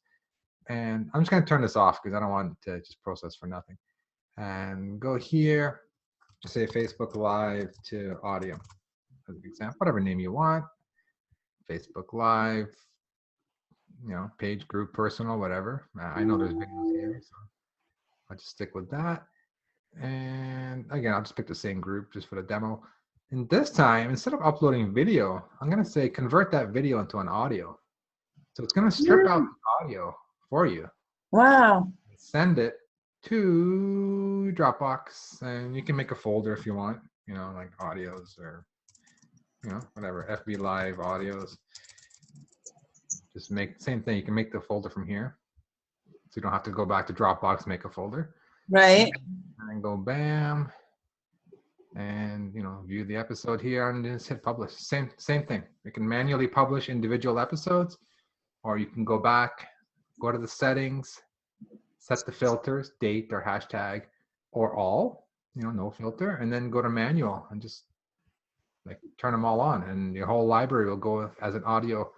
And I'm just going to turn this off because I don't want to just process for nothing. And go here, say Facebook Live to audio, as an example, whatever name you want. Facebook Live, you know, page, group, personal, whatever. I know there's videos here, so I'll just stick with that. And again, I'll just pick the same group just for the demo. And this time, instead of uploading video, I'm going to say convert that video into an audio. So it's going to strip out the audio for you. Wow. Send it to Dropbox, and you can make a folder if you want, you know, like audios or, you know, whatever, FB Live audios. Just make the same thing. You can make the folder from here. So you don't have to go back to Dropbox, make a folder. Right. And go bam. And, you know, view the episode here and just hit publish. Same thing. You can manually publish individual episodes, or you can go back, go to the settings, set the filters, date or hashtag, or all, you know, no filter, and then go to manual and just like turn them all on, and your whole library will go as an audio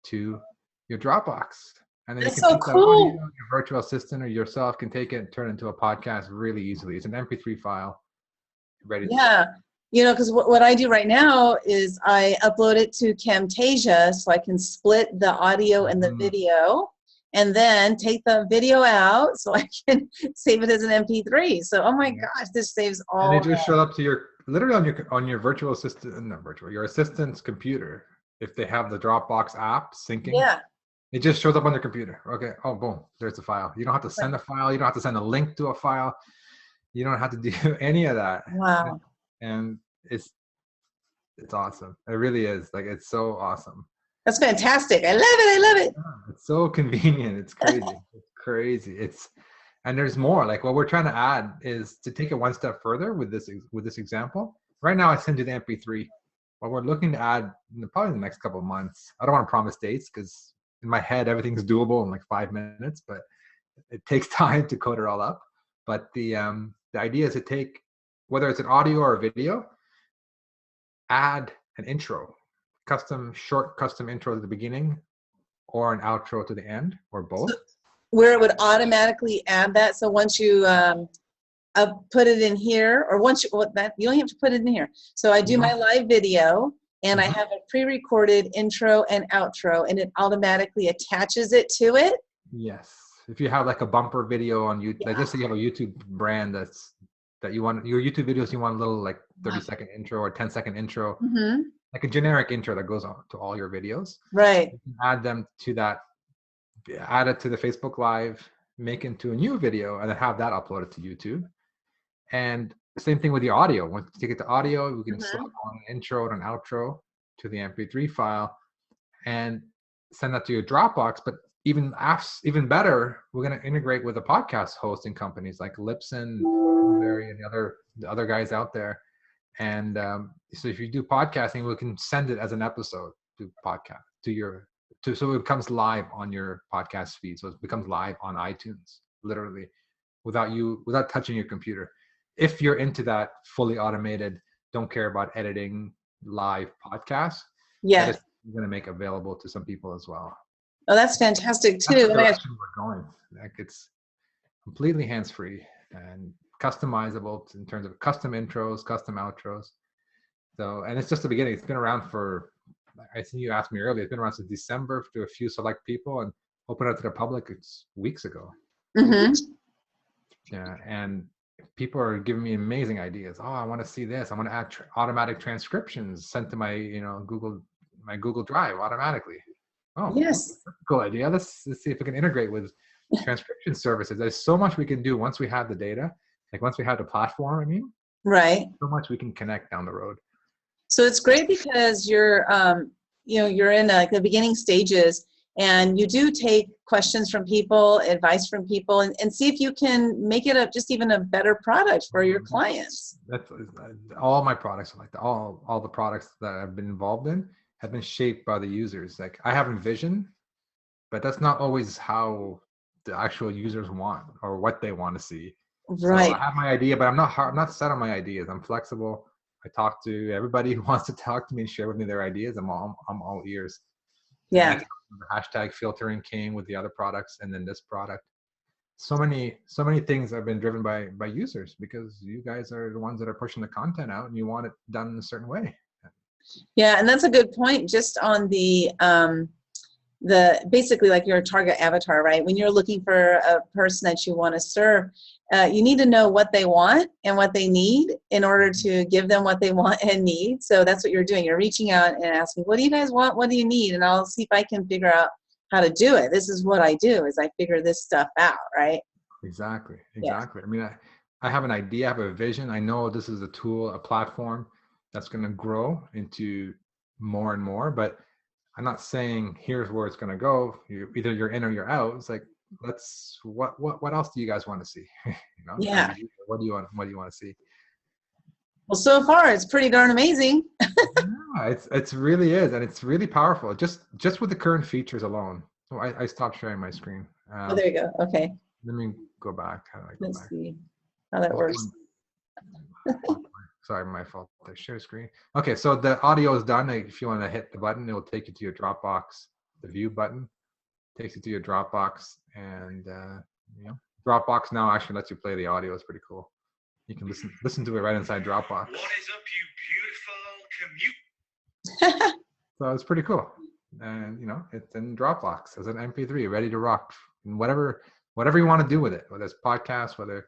to your Dropbox. And then That's you can so take that cool. audio, your virtual assistant or yourself can take it and turn it into a podcast really easily. It's an MP3 file. Ready to Yeah. You know, because what I do right now is I upload it to Camtasia so I can split the audio and the video, and then take the video out so I can save it as an MP3. So, oh my gosh, this saves all. And it just showed up to your, literally on your virtual assistant, not virtual, your assistant's computer. If they have the Dropbox app syncing, Yeah. it just shows up on their computer. Okay, oh, boom, there's the file. You don't have to send a file. You don't have to send a link to a file. You don't have to do any of that. Wow. And it's awesome. It really is. Like, it's so awesome. That's fantastic. I love it. I love it. It's so convenient. It's crazy. It's crazy. And there's more. Like, what we're trying to add is to take it one step further with this example. Right now, I send you the MP3. What we're looking to add, probably in the next couple of months. I don't want to promise dates because in my head, everything's doable in like 5 minutes, but it takes time to code it all up. But the idea is to take, whether it's an audio or a video, add an intro, short custom intro at the beginning, or an outro to the end, or both. Where it would automatically add that. So once you put it in here, or once you don't have to put it in here. So I do my live video, and I have a pre-recorded intro and outro, and it automatically attaches it to it. Yes. If you have like a bumper video on YouTube, like let's say you have a YouTube brand that you want your YouTube videos, you want a little like 30-second intro or 10-second intro, like a generic intro that goes on to all your videos. Right. You can add them to that, add it to the Facebook Live, make it into a new video, and then have that uploaded to YouTube. And the same thing with the audio. Once you take it to audio, we can slap on an intro and an outro to the MP3 file and send that to your Dropbox. But even better, we're going to integrate with the podcast hosting companies like Libsyn, Blueberry, and the other guys out there. And so if you do podcasting, we can send it as an episode to podcast so it becomes live on your podcast feed. So it becomes live on iTunes, literally, without touching your computer. If you're into that fully automated, don't care about editing live podcasts, that is going to make available to some people as well. Oh, that's fantastic too. That's the direction we're going. Like, it's completely hands-free and customizable in terms of custom intros, custom outros. So, and it's just the beginning. It's been around for, I think you asked me earlier, it's been around since December to a few select people, and opened up to the public it's weeks ago. Yeah, and people are giving me amazing ideas. Oh, I want to see this. I want to add automatic transcriptions sent to my Google Drive automatically. Oh, yes, that's a cool idea. Let's see if we can integrate with transcription services. There's so much we can do once we have the data. Like once we have the platform, I mean, right. So much we can connect down the road. So it's great because you're in like the beginning stages, and you do take questions from people, advice from people, and see if you can make it just even a better product for your clients. That's all my products, like all the products that I've been involved in have been shaped by the users. Like I have a vision, but that's not always how the actual users want or what they want to see. Right. So I have my idea, but I'm not set on my ideas. I'm flexible. I talk to everybody who wants to talk to me and share with me their ideas. I'm all ears. Yeah. The hashtag filtering came with the other products, and then this product. So many things have been driven by users, because you guys are the ones that are pushing the content out, and you want it done in a certain way. Yeah, and that's a good point. Just on the basically like your target avatar, right? When you're looking for a person that you want to serve, you need to know what they want and what they need in order to give them what they want and need. So that's what you're doing. You're reaching out and asking, what do you guys want? What do you need? And I'll see if I can figure out how to do it. This is what I do, is I figure this stuff out, right? Exactly. Yeah. I mean, I have an idea, I have a vision. I know this is a tool, a platform that's going to grow into more and more, but I'm not saying here's where it's going to go. Either you're in or you're out. It's like, what else do you guys want to see? Yeah. What do you want to see? Well, so far it's pretty darn amazing. Yeah, it really is, and it's really powerful. Just with the current features alone. So I stopped sharing my screen. Oh, there you go. Okay. Let me go back. How do I go Let's back? see how that works. Sorry, my fault. I share screen. Okay, so the audio is done. If you want to hit the button, it will take you to your Dropbox. The view button takes you to your Dropbox, and Dropbox now actually lets you play the audio. It's pretty cool. You can listen to it right inside Dropbox. What is up, you beautiful commute? So it's pretty cool, and it's in Dropbox as an MP3, ready to rock. And whatever you want to do with it, whether it's podcast, whether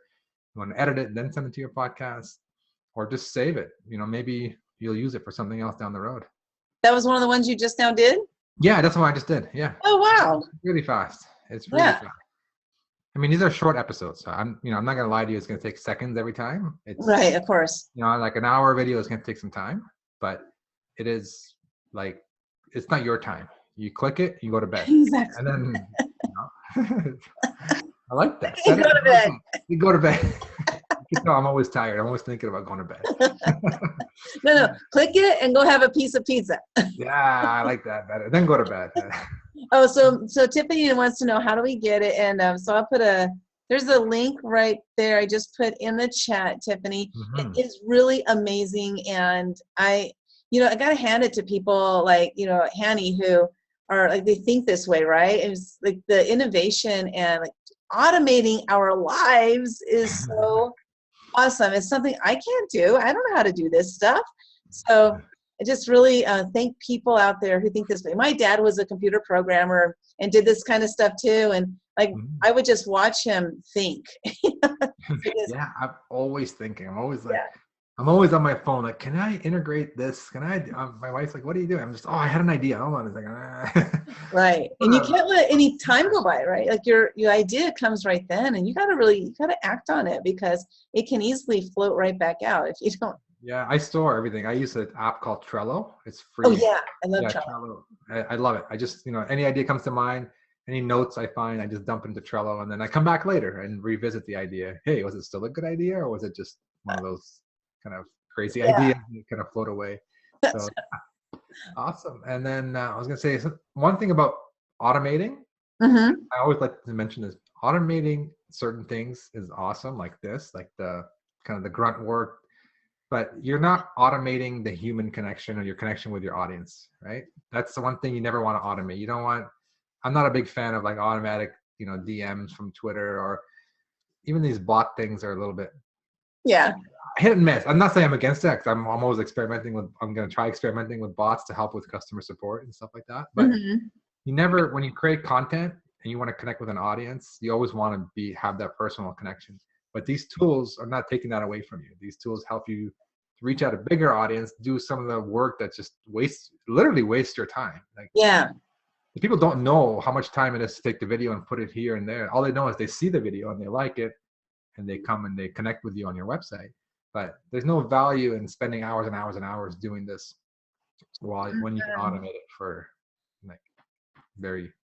you want to edit it and then send it to your podcast, or just save it. Maybe you'll use it for something else down the road. That was one of the ones you just now did? Yeah, that's what I just did. Yeah. Oh, wow. It's really fast. It's really fast. I mean, these are short episodes, so I'm not going to lie to you. It's going to take seconds every time. It's, right, of course. Like an hour video is going to take some time, but it is like, it's not your time. You click it, you go to bed. Exactly. And then, I like that. You go to bed. You go to bed. I'm always tired. I'm always thinking about going to bed. No. Click it and go have a piece of pizza. Yeah, I like that better. Then go to bed. Oh, so Tiffany wants to know, how do we get it? And so I'll put there's a link right there. I just put in the chat, Tiffany. It Mhm. is really amazing. And I got to hand it to people like, Hani, who are like, they think this way, right? It's like the innovation and like automating our lives is so awesome. It's something I can't do. I don't know how to do this stuff. So I just really thank people out there who think this way. My dad was a computer programmer and did this kind of stuff too. And like, Mhm. I would just watch him think. Because, Yeah, I'm always thinking. I'm always like, yeah, I'm always on my phone. Like, can I integrate this? Can I? My wife's like, "What are you doing?" I'm just, oh, I had an idea. Hold on a second. right. And you can't let any time go by, right? Like your idea comes right then, and you got to act on it, because it can easily float right back out if you don't. Yeah, I store everything. I use an app called Trello. It's Oh free. yeah, I love Yeah, Trello. Trello. I love it. I just, any idea comes to mind, any notes I find, I just dump into Trello, and then I come back later and revisit the idea. Hey, was it still a good idea, or was it just one of those kind of crazy Yeah, ideas that kind of float away? So awesome. And then I was gonna say one thing about automating. mm-hmm. I always like to mention is automating certain things is awesome, like this, like the kind of the grunt work, but you're not automating the human connection or your connection with your audience, right? That's the one thing you never want to automate. You don't want, I'm not a big fan of like automatic, DMs from Twitter, or even these bot things are a little bit Yeah. hit and miss. I'm not saying I'm against that, because I'm always experimenting with, I'm going to try experimenting with bots to help with customer support and stuff like that. But Mm-hmm. you never, when you create content and you want to connect with an audience, you always want to have that personal connection. But these tools are not taking that away from you. These tools help you to reach out a bigger audience, do some of the work that just literally waste your time. Like, Yeah. people don't know how much time it is to take the video and put it here and there. All they know is they see the video and they like it, and they come and they connect with you on your website. But there's no value in spending hours and hours and hours doing this when you can Mhm. automate it for like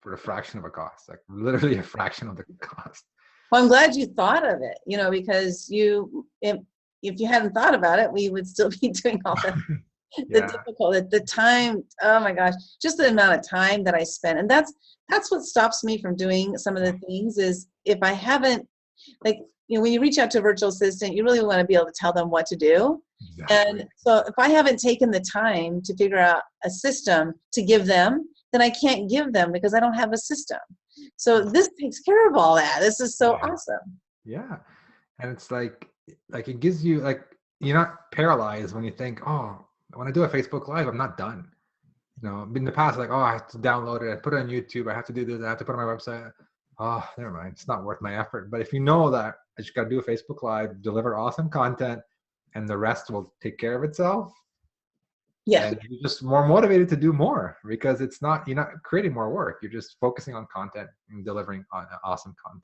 for a fraction of a cost, like literally a fraction of the cost. Well, I'm glad you thought of it, because if you hadn't thought about it, we would still be doing all the Yeah. difficult, the time. Oh my gosh, just the amount of time that I spent. And that's what stops me from doing some of the things, is if I haven't, like, when you reach out to a virtual assistant, you really want to be able to tell them what to do. Exactly. And so if I haven't taken the time to figure out a system to give them, then I can't give them, because I don't have a system. So this takes care of all that. This is so Yeah. awesome. Yeah. And it's like it gives you, like, you're not paralyzed when you think, oh, when I do a Facebook Live, I'm not done. In the past, like, oh, I have to download it, I put it on YouTube, I have to do this, I have to put it on my website. Oh, never mind. It's not worth my effort. But if you know that I just got to do a Facebook Live, deliver awesome content, and the rest will take care of itself, Yeah. then you're just more motivated to do more, because you're not creating more work. You're just focusing on content and delivering on awesome content.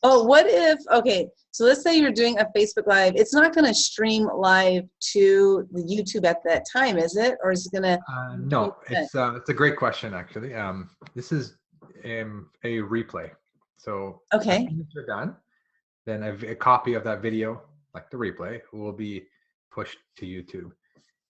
Oh, what if, okay, so let's say you're doing a Facebook Live. It's not going to stream live to the YouTube at that time, is it? Or is it going to? No, it's a great question, actually. This is a replay. So as Okay. soon as you're done, then a copy of that video, like the replay, will be pushed to YouTube.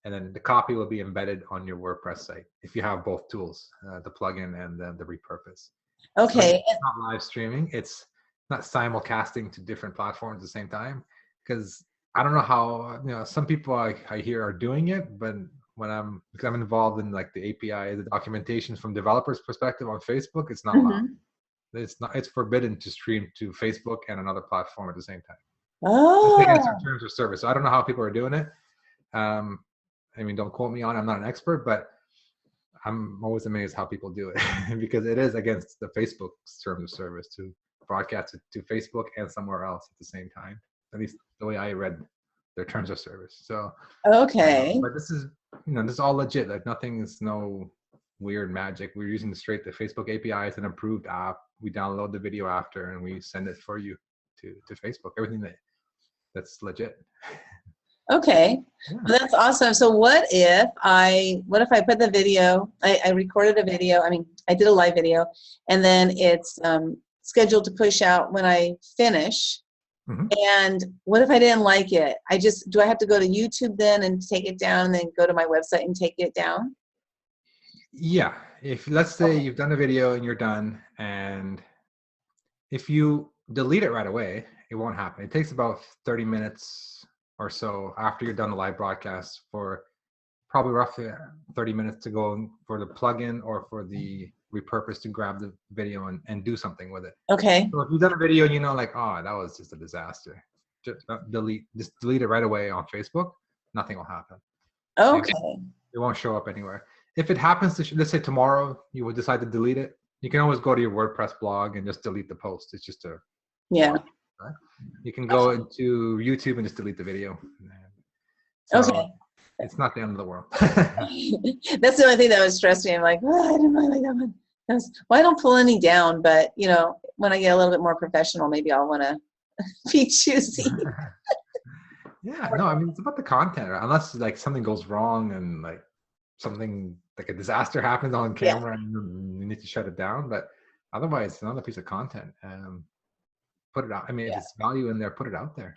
And then the copy will be embedded on your WordPress site if you have both tools, the plugin and the repurpose. Okay. So it's not live streaming. It's not simulcasting to different platforms at the same time, because I don't know how, some people I hear are doing it, but because I'm involved in like the API, the documentation from developers' perspective on Facebook, it's not allowed. Mhm. It's forbidden to stream to Facebook and another platform at the same time. It's against our Oh, terms of service. So I don't know how people are doing it. I mean, don't quote me on it. I'm not an expert, but I'm always amazed how people do it because it is against the Facebook's terms of service to broadcast it to Facebook and somewhere else at the same time. At least the way I read their terms of service. So, okay. but this is all legit. Like nothing is no weird magic. We're using the Facebook API. It's an approved app. We download the video after and we send it for you to Facebook. Everything that's legit. Okay. Yeah. Well, that's awesome. So what if I put the video, I recorded a video, I did a live video, and then it's scheduled to push out when I finish. Mm-hmm. And what if I didn't like it? Do I have to go to YouTube then and take it down and then go to my website and take it down? Yeah, if let's say you've done a video and you're done, and if you delete it right away, it won't happen. It takes about 30 minutes or so after you're done the live broadcast for probably roughly 30 minutes to go for the plugin or for the repurpose to grab the video and do something with it. Okay. So if you've done a video and you know, like, oh, that was just a disaster, just delete it right away on Facebook, nothing will happen. Okay. It won't show up anywhere. If it happens to, let's say tomorrow you would decide to delete it, you can always go to your WordPress blog and just delete the post. It's just Yeah. right? You can go into YouTube and just delete the video. So Okay. it's not the end of the world. That's the only thing that would stress me. I'm like, oh, I didn't really like that one. Well, I don't pull any down, but you know, when I get a little bit more professional, maybe I'll want to be choosy. Yeah, no, I mean, it's about the content, right? Unless like something goes wrong and like something like a disaster happens on camera and you need to shut it down. But otherwise, it's another piece of content. Put it out. I mean, if it's value in there, put it out there.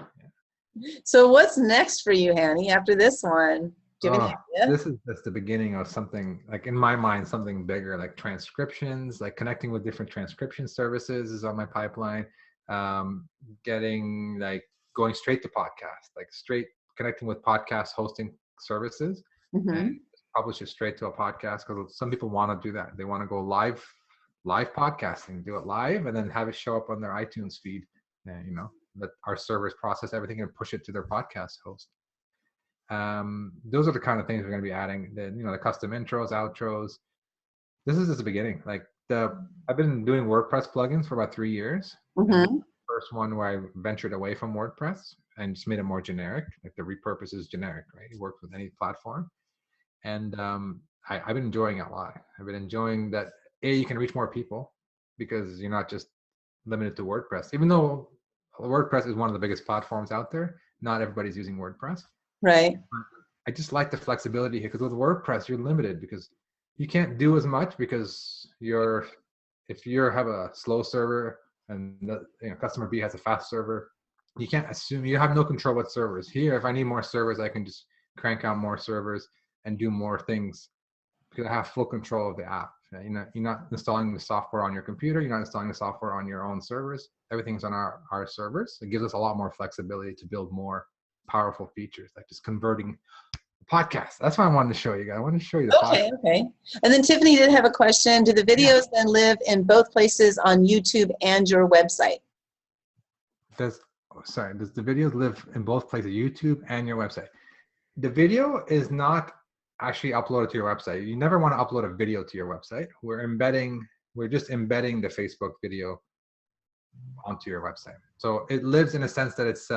Yeah. So what's next for you, Hani, after this one? Do you have any idea? This is just the beginning of something, like in my mind, something bigger, like transcriptions, like connecting with different transcription services is on my pipeline. Getting like going straight to podcast, like straight connecting with podcast hosting services and publish it straight to a podcast, because some people want to do that. They want to go live podcasting, do it live and then have it show up on their iTunes feed, and you know, let our servers process everything and push it to their podcast host. Those are the kind of things we're going to be adding. The custom intros, outros. This is just the beginning. Like I've been doing WordPress plugins for about 3 years. First one where I ventured away from WordPress and just made it more generic. Like the Repurpose is generic, right? It works with any platform. And I've been enjoying it a lot. I've been enjoying that you can reach more people because you're not just limited to WordPress. Even though WordPress is one of the biggest platforms out there, not everybody's using WordPress. Right. I just like the flexibility here, because with WordPress you're limited because you can't do as much, because if you have a slow server and customer B has a fast server, you can't assume, you have no control with servers. Here, if I need more servers, I can just crank out more servers and do more things because I have full control of the app. You're not installing the software on your computer. You're not installing the software on your own servers. Everything's on our servers. It gives us a lot more flexibility to build more powerful features, like just converting podcasts. That's why I wanted to show you guys. I wanted to show you the podcast. Okay. And then Tiffany did have a question. Do the videos then live in both places on YouTube and your website? Does the videos live in both places, YouTube and your website? The video is not actually uploaded to your website. You never want to upload a video to your website. We're just embedding the Facebook video onto your website. So it lives in a sense that it's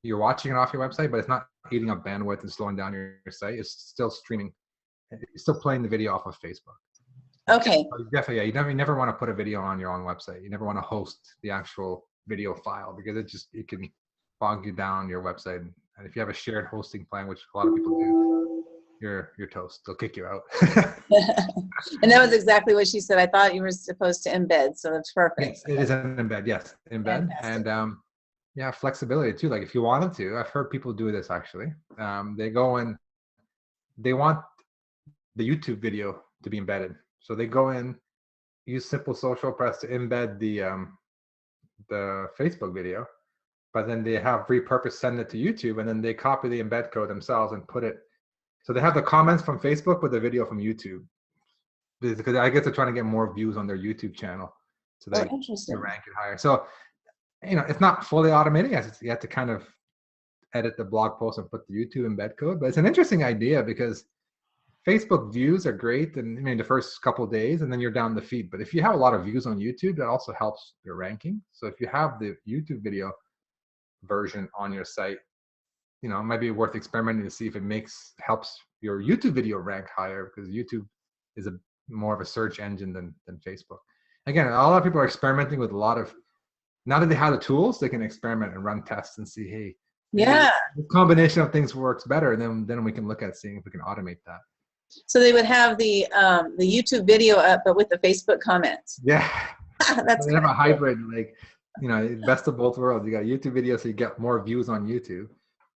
you're watching it off your website, but it's not eating up bandwidth and slowing down your site. It's still streaming. It's still playing the video off of Facebook. Okay. So definitely, you never want to put a video on your own website. You never want to host the actual video file, because it can bog you down your website. And if you have a shared hosting plan, which a lot of people do, you're toast. They'll kick you out. And that was exactly what she said. I thought you were supposed to embed, so that's perfect. Yes, it is an embed. Yes, embed. Fantastic. And flexibility too. Like if you wanted to, I've heard people do this actually. They go in, they want the YouTube video to be embedded, so they go in, use Simple Social Press to embed the Facebook video, but then they have Repurpose send it to YouTube, and then they copy the embed code themselves and put it. So they have the comments from Facebook with the video from YouTube, because I guess they're trying to get more views on their YouTube channel, so they rank it higher. So it's not fully automated. You have to kind of edit the blog post and put the YouTube embed code, but it's an interesting idea because Facebook views are great, and I mean the first couple of days, and then you're down the feed. But if you have a lot of views on YouTube, that also helps your ranking. So if you have the YouTube video version on your site, it might be worth experimenting to see if it helps your YouTube video rank higher, because YouTube is more of a search engine than Facebook. Again, a lot of people are experimenting with a lot of. Now that they have the tools, they can experiment and run tests and see, hey, the combination of things works better. And then we can look at seeing if we can automate that. So they would have the YouTube video up, but with the Facebook comments. Yeah, that's they have a hybrid, like best of both worlds. You got YouTube video, so you get more views on YouTube.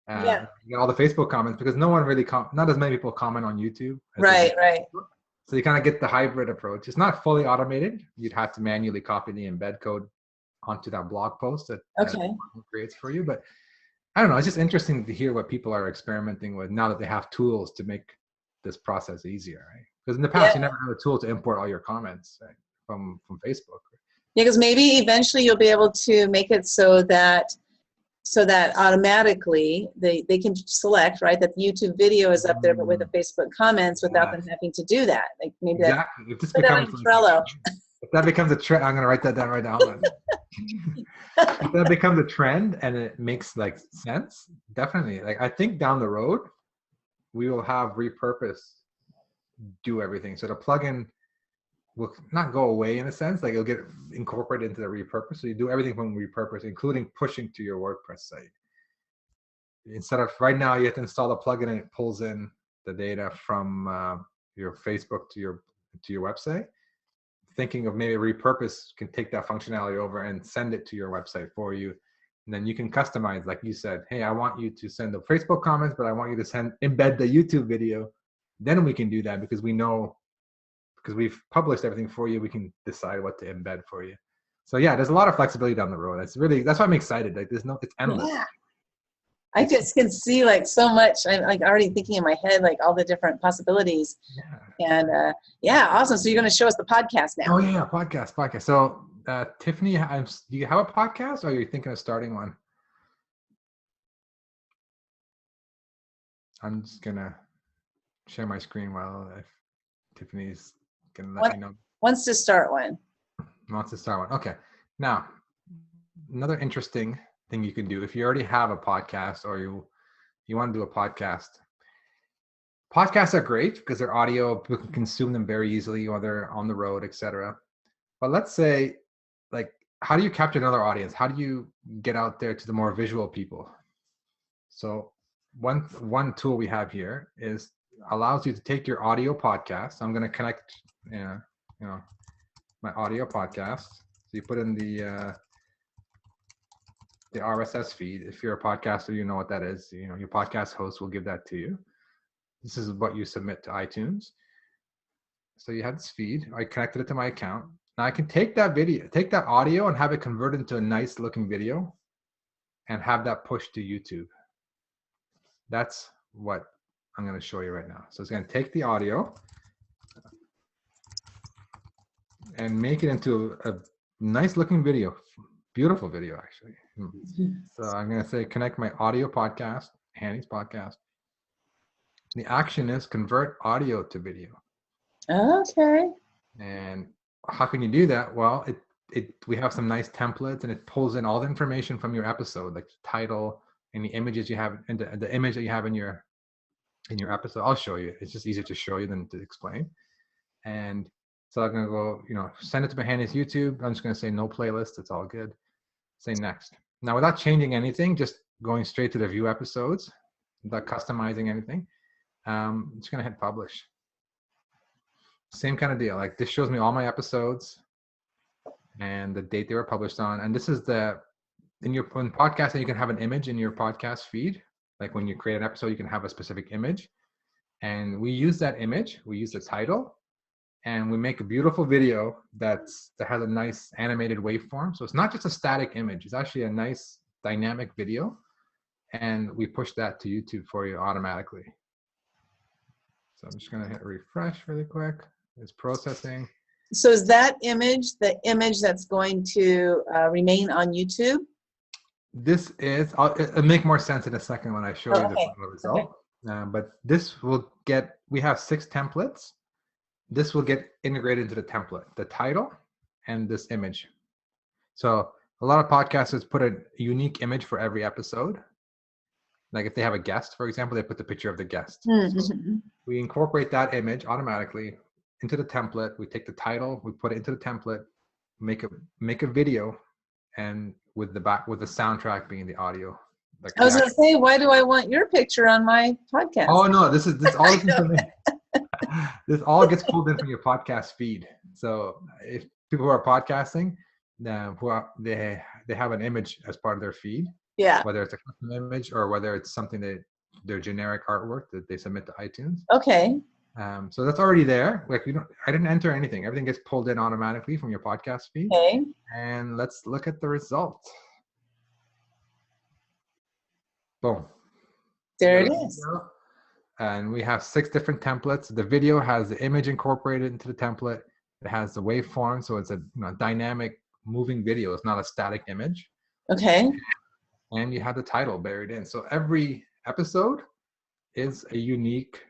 You get all the Facebook comments, because no one really not as many people comment on YouTube. Right. So you kind of get the hybrid approach. It's not fully automated. You'd have to manually copy the embed code onto that blog post that Okay. it creates for you. But I don't know. It's just interesting to hear what people are experimenting with now that they have tools to make this process easier, right? Because in the past, you never had a tool to import all your comments, right, from Facebook. Yeah, because maybe eventually you'll be able to make it so that automatically they can select, right, that the YouTube video is up there, but with the Facebook comments without them having to do that. Like maybe exactly. If this put that on becomes Trello. if that becomes a trend, I'm gonna write that down right now. If that becomes a trend and it makes like sense, definitely. Like I think down the road, we will have Repurpose do everything. So the plugin will not go away in a sense, like it'll get incorporated into the Repurpose. So you do everything from Repurpose, including pushing to your WordPress site. Instead of right now, you have to install the plugin and it pulls in the data from your Facebook to your website. Thinking of maybe Repurpose can take that functionality over and send it to your website for you. And then you can customize, like you said, hey, I want you to send the Facebook comments, but I want you to embed the YouTube video. Then we can do that because we know, because we've published everything for you, we can decide what to embed for you. So yeah, there's a lot of flexibility down the road. That's why I'm excited. Like it's endless. Yeah. I just can see like so much. I'm like already thinking in my head, like all the different possibilities. Yeah. And yeah, awesome. So you're going to show us the podcast now. Oh yeah, podcast. So Tiffany, do you have a podcast or are you thinking of starting one? I'm just going to share my screen while if Tiffany's going to let me know. Wants to start one. Wants to start one. Okay. Now, another interesting thing you can do if you already have a podcast or you want to do a podcast. Podcasts are great because they're audio, people can consume them very easily while they're on the road, etc. But let's say, like, how do you capture another audience? How do you get out there to the more visual people? So one tool we have here allows you to take your audio podcast. I'm going to connect, my audio podcast. So you put in the RSS feed. If you're a podcaster, you know what that is. You know, your podcast host will give that to you. This is what you submit to iTunes. So you have this feed. I connected it to my account. Now I can take that audio and have it converted into a nice looking video and have that pushed to YouTube. That's what I'm going to show you right now. So it's going to take the audio and make it into a nice looking video. Beautiful video, actually. So I'm going to say connect my audio podcast, Hani's podcast. The action is convert audio to video. Okay. And how can you do that? Well, we have some nice templates and it pulls in all the information from your episode, like the title and the images you have, and the image that you have in your episode. I'll show you. It's just easier to show you than to explain. And so I'm going to go, send it to my Hani's YouTube. I'm just going to say no playlist. It's all good. Say next. Now, without changing anything, just going straight to the view episodes, without customizing anything, I'm just going to hit publish. Same kind of deal. Like this shows me all my episodes and the date they were published on. And this is in podcasting, you can have an image in your podcast feed. Like when you create an episode, you can have a specific image. And we use that image. We use the title. And we make a beautiful video that has a nice animated waveform. So it's not just a static image. It's actually a nice dynamic video. And we push that to YouTube for you automatically. So I'm just going to hit refresh really quick. It's processing. So is that image the image that's going to remain on YouTube? This is, it'll make more sense in a second when I show you the final result. Okay. But this will we have 6 templates. This will get integrated into the template, the title and this image. So a lot of podcasters put a unique image for every episode. Like if they have a guest, for example, they put the picture of the guest. Mm-hmm. So we incorporate that image automatically into the template. We take the title, we put it into the template, make a video, and with the soundtrack being the audio. Like I was going to say, why do I want your picture on my podcast? Oh no, this all this all gets pulled in from your podcast feed. So if people who are podcasting, they have an image as part of their feed. Yeah. Whether it's a custom image or whether it's something their generic artwork that they submit to iTunes. Okay. So that's already there. Like I didn't enter anything. Everything gets pulled in automatically from your podcast feed. Okay. And let's look at the result. Boom. There it is. And we have 6 different templates. The video has the image incorporated into the template. It has the waveform, so it's a dynamic moving video. It's not a static image. Okay. And you have the title buried in. So every episode is a unique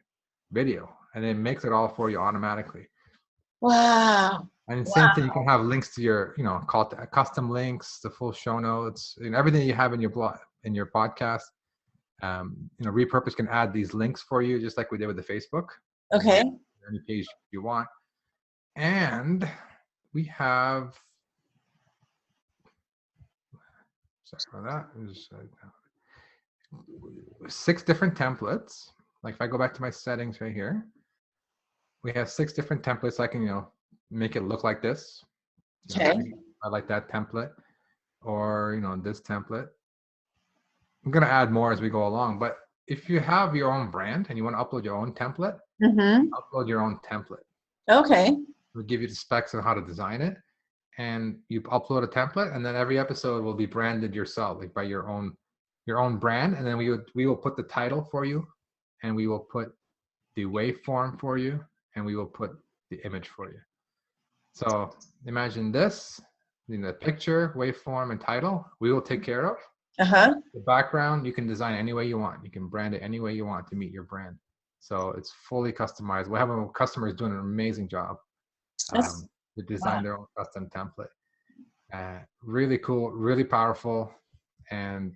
video, and it makes it all for you automatically. Wow. And same thing, you can have links to your, call to custom links, the full show notes, and everything you have in your blog, in your podcast. Repurpose can add these links for you, just like we did with the Facebook. Okay. Any page you want. And we have, sorry for that, 6 different templates. Like if I go back to my settings right here, we have 6 different templates. I can, make it look like this. Okay. I like that template, or, this template. I'm going to add more as we go along, but if you have your own brand and you want to upload your own template, upload your own template. Okay. We'll give you the specs on how to design it, and you upload a template, and then every episode will be branded yourself, like by your own brand. And then we will put the title for you, and we will put the waveform for you, and we will put the image for you. So imagine this, the picture, waveform, and title, we will take care of. The background, you can design any way you want. You can brand it any way you want to meet your brand. So it's fully customized. We have customers doing an amazing job to design their own custom template. Really cool, really powerful, and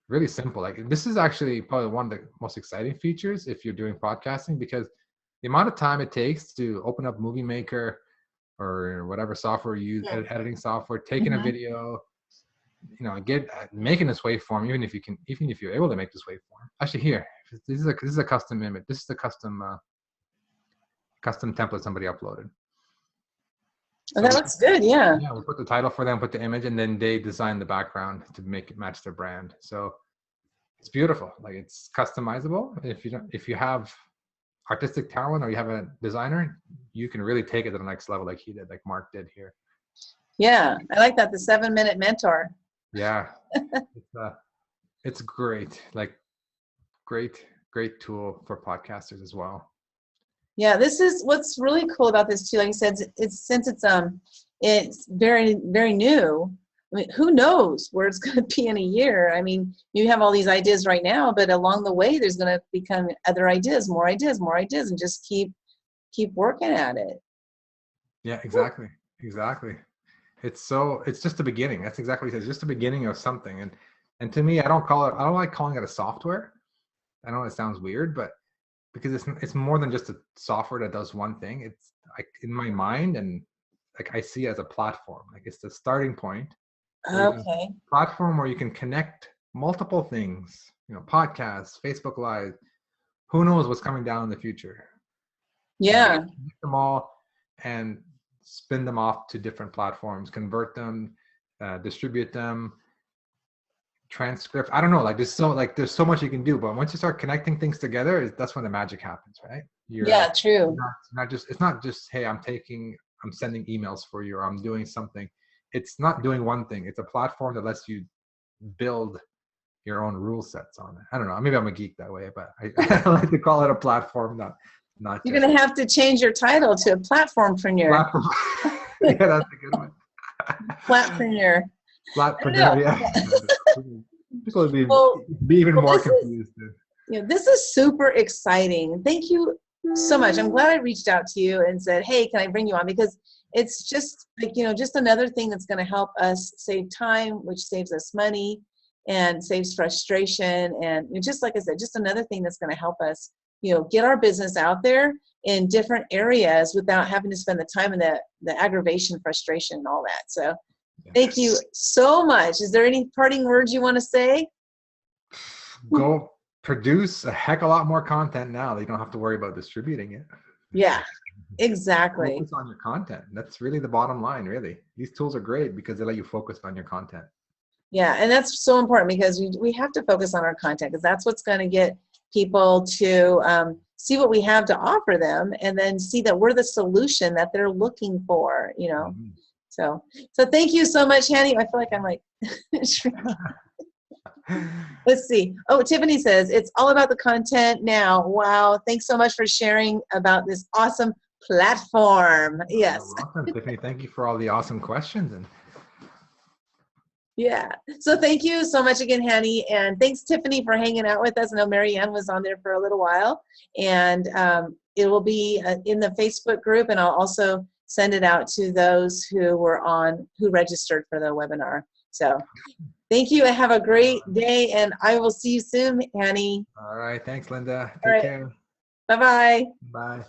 really simple. Like this is actually probably one of the most exciting features if you're doing podcasting, because the amount of time it takes to open up Movie Maker or whatever software you use, editing software, taking a video, making this waveform, even if you're able to make this waveform. Actually, here, this is a custom image. This is a custom template somebody uploaded. Oh, that looks good. Yeah. Yeah, we put the title for them, put the image, and then they design the background to make it match their brand. So it's beautiful. Like it's customizable. If you have artistic talent or you have a designer, you can really take it to the next level, like he did, like Mark did here. Yeah, I like that. The 7-minute mentor. Yeah, it's great. Like great tool for podcasters as well. Yeah, this is what's really cool about this too. Like you said, since it's very, very new. I mean, who knows where it's going to be in a year? I mean, you have all these ideas right now, but along the way, there's going to become other ideas, more ideas, and just keep working at it. Yeah, exactly. It's just the beginning. That's exactly what it is. Just the beginning of something. And to me, I don't like calling it a software. I know it sounds weird, but because it's more than just a software that does one thing. It's like in my mind, and like I see it as a platform. Like it's the starting point. Okay. Platform where you can connect multiple things, podcasts, Facebook Live. Who knows what's coming down in the future? Yeah. Connect them all and spin them off to different platforms, convert them, distribute them, transcript. I don't know. Like there's so much you can do. But once you start connecting things together, that's when the magic happens, right? True. It's not just hey, I'm sending emails for you, or I'm doing something. It's not doing one thing. It's a platform that lets you build your own rule sets on it. I don't know. Maybe I'm a geek that way, but I like to call it a platform, not. You're going to have to change your title to a platformpreneur. Yeah, that's a good one. Platpreneur. Yeah. People would be even more confused. This is super exciting. Thank you so much. I'm glad I reached out to you and said, hey, can I bring you on? Because it's just like, just another thing that's going to help us save time, which saves us money and saves frustration. And just like I said, just another thing that's going to help us, get our business out there in different areas without having to spend the time and the aggravation, frustration, and all that. So thank you so much. Is there any parting words you want to say? Go produce a heck of a lot more content now. You don't have to worry about distributing it. Yeah, exactly. Focus on your content. That's really the bottom line, really. These tools are great because they let you focus on your content. Yeah, and that's so important because we have to focus on our content because that's what's going to get people to see what we have to offer them, and then see that we're the solution that they're looking for, you know. Mhm. So thank you so much, Hani. I feel like I'm like shrinking. Let's see. Oh, Tiffany says, it's all about the content now. Wow. Thanks so much for sharing about this awesome platform. Yes. Welcome, Tiffany. Thank you for all the awesome questions. And Yeah. So thank you so much again, Hani. And thanks, Tiffany, for hanging out with us. I know Marianne was on there for a little while. And it will be in the Facebook group. And I'll also send it out to those who registered for the webinar. So thank you. Have a great day. And I will see you soon, Hani. all right. Thanks, Linda. All Take right. care. Bye-bye. Bye.